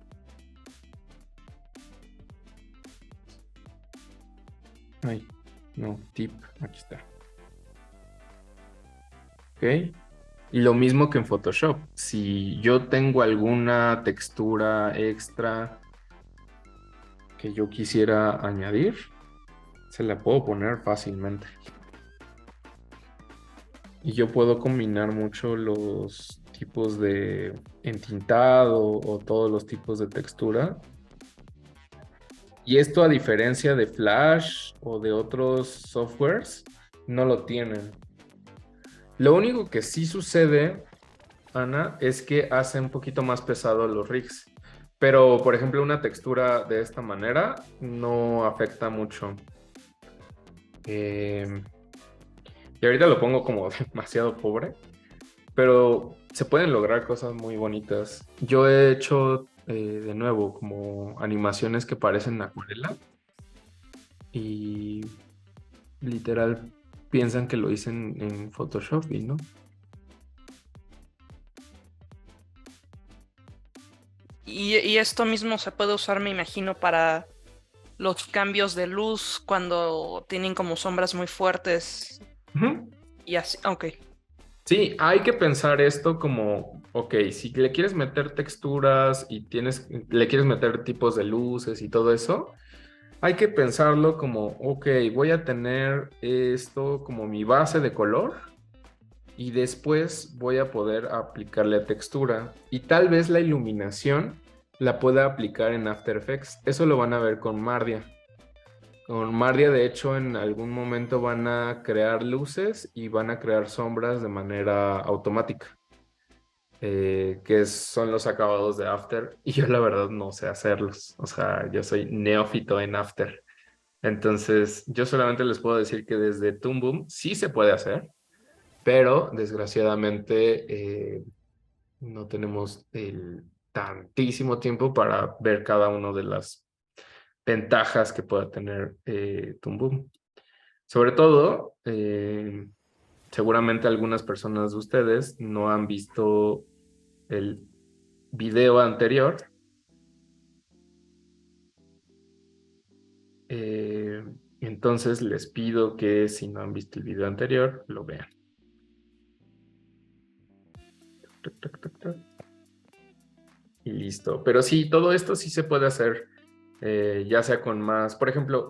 [SPEAKER 1] Ay, no, tip, aquí está. Ok. Y lo mismo que en Photoshop. Si yo tengo alguna textura extra que yo quisiera añadir, se la puedo poner fácilmente. Y yo puedo combinar mucho los tipos de entintado o todos los tipos de textura. Y esto, a diferencia de Flash o de otros softwares, no lo tienen. Lo único que sí sucede, Ana, es que hace un poquito más pesado los rigs. Pero, por ejemplo, una textura de esta manera no afecta mucho. Y ahorita lo pongo como demasiado pobre, pero se pueden lograr cosas muy bonitas. Yo he hecho, de nuevo, como animaciones que parecen acuarela y literal piensan que lo hice en Photoshop y no.
[SPEAKER 2] Y esto mismo se puede usar, me imagino, para los cambios de luz cuando tienen como sombras muy fuertes
[SPEAKER 1] Ujú.
[SPEAKER 2] y así. Ok.
[SPEAKER 1] Sí, hay que pensar esto como, ok, si le quieres meter texturas y le quieres meter tipos de luces y todo eso, hay que pensarlo como, ok, voy a tener esto como mi base de color y después voy a poder aplicarle textura y tal vez la iluminación la pueda aplicar en After Effects. Eso lo van a ver con Mardia. Con Mardia, de hecho, en algún momento van a crear luces y van a crear sombras de manera automática, que son los acabados de After. Y yo la verdad no sé hacerlos. O sea, yo soy neófito en After. Entonces, yo solamente les puedo decir que desde Toon Boom sí se puede hacer, pero desgraciadamente no tenemos el tantísimo tiempo para ver cada una de las ventajas que pueda tener Toon Boom. Sobre todo, seguramente algunas personas de ustedes no han visto el video anterior. Entonces les pido que si no han visto el video anterior, lo vean. Y listo. Pero sí, todo esto sí se puede hacer, ya sea con más. Por ejemplo,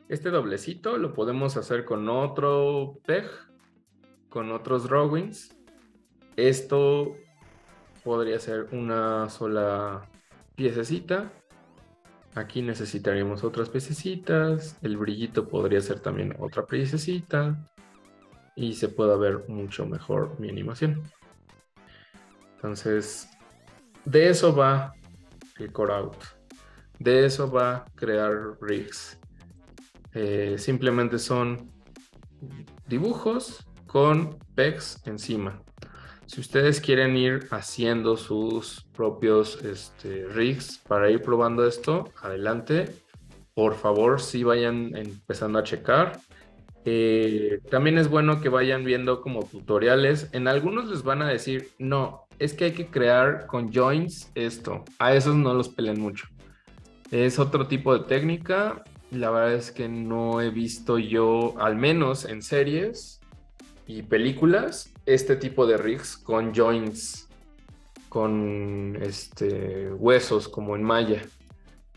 [SPEAKER 1] Este doblecito lo podemos hacer con otro peg, con otros drawings. Esto podría ser una sola piececita. Aquí necesitaríamos otras piececitas. El brillito podría ser también otra piececita. Y se pueda ver mucho mejor mi animación. Entonces, de eso va el core out. De eso va crear rigs. Simplemente son dibujos con pegs encima. Si ustedes quieren ir haciendo sus propios rigs para ir probando esto, adelante. Por favor, sí vayan empezando a checar. También es bueno que vayan viendo como tutoriales. En algunos les van a decir, no, es que hay que crear con joins esto. A esos no los peleen mucho. Es otro tipo de técnica. La verdad es que no he visto yo, al menos en series y películas, este tipo de rigs con joints, con huesos como en Maya.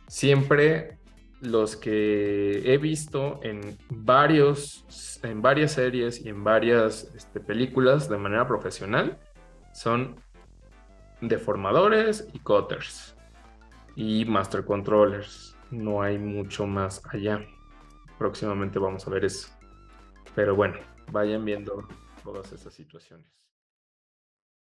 [SPEAKER 1] Siempre los que he visto en varias series y en varias películas de manera profesional son deformadores y cutters y master controllers. No hay mucho más allá. Próximamente vamos a ver eso. Pero bueno, vayan viendo todas esas situaciones.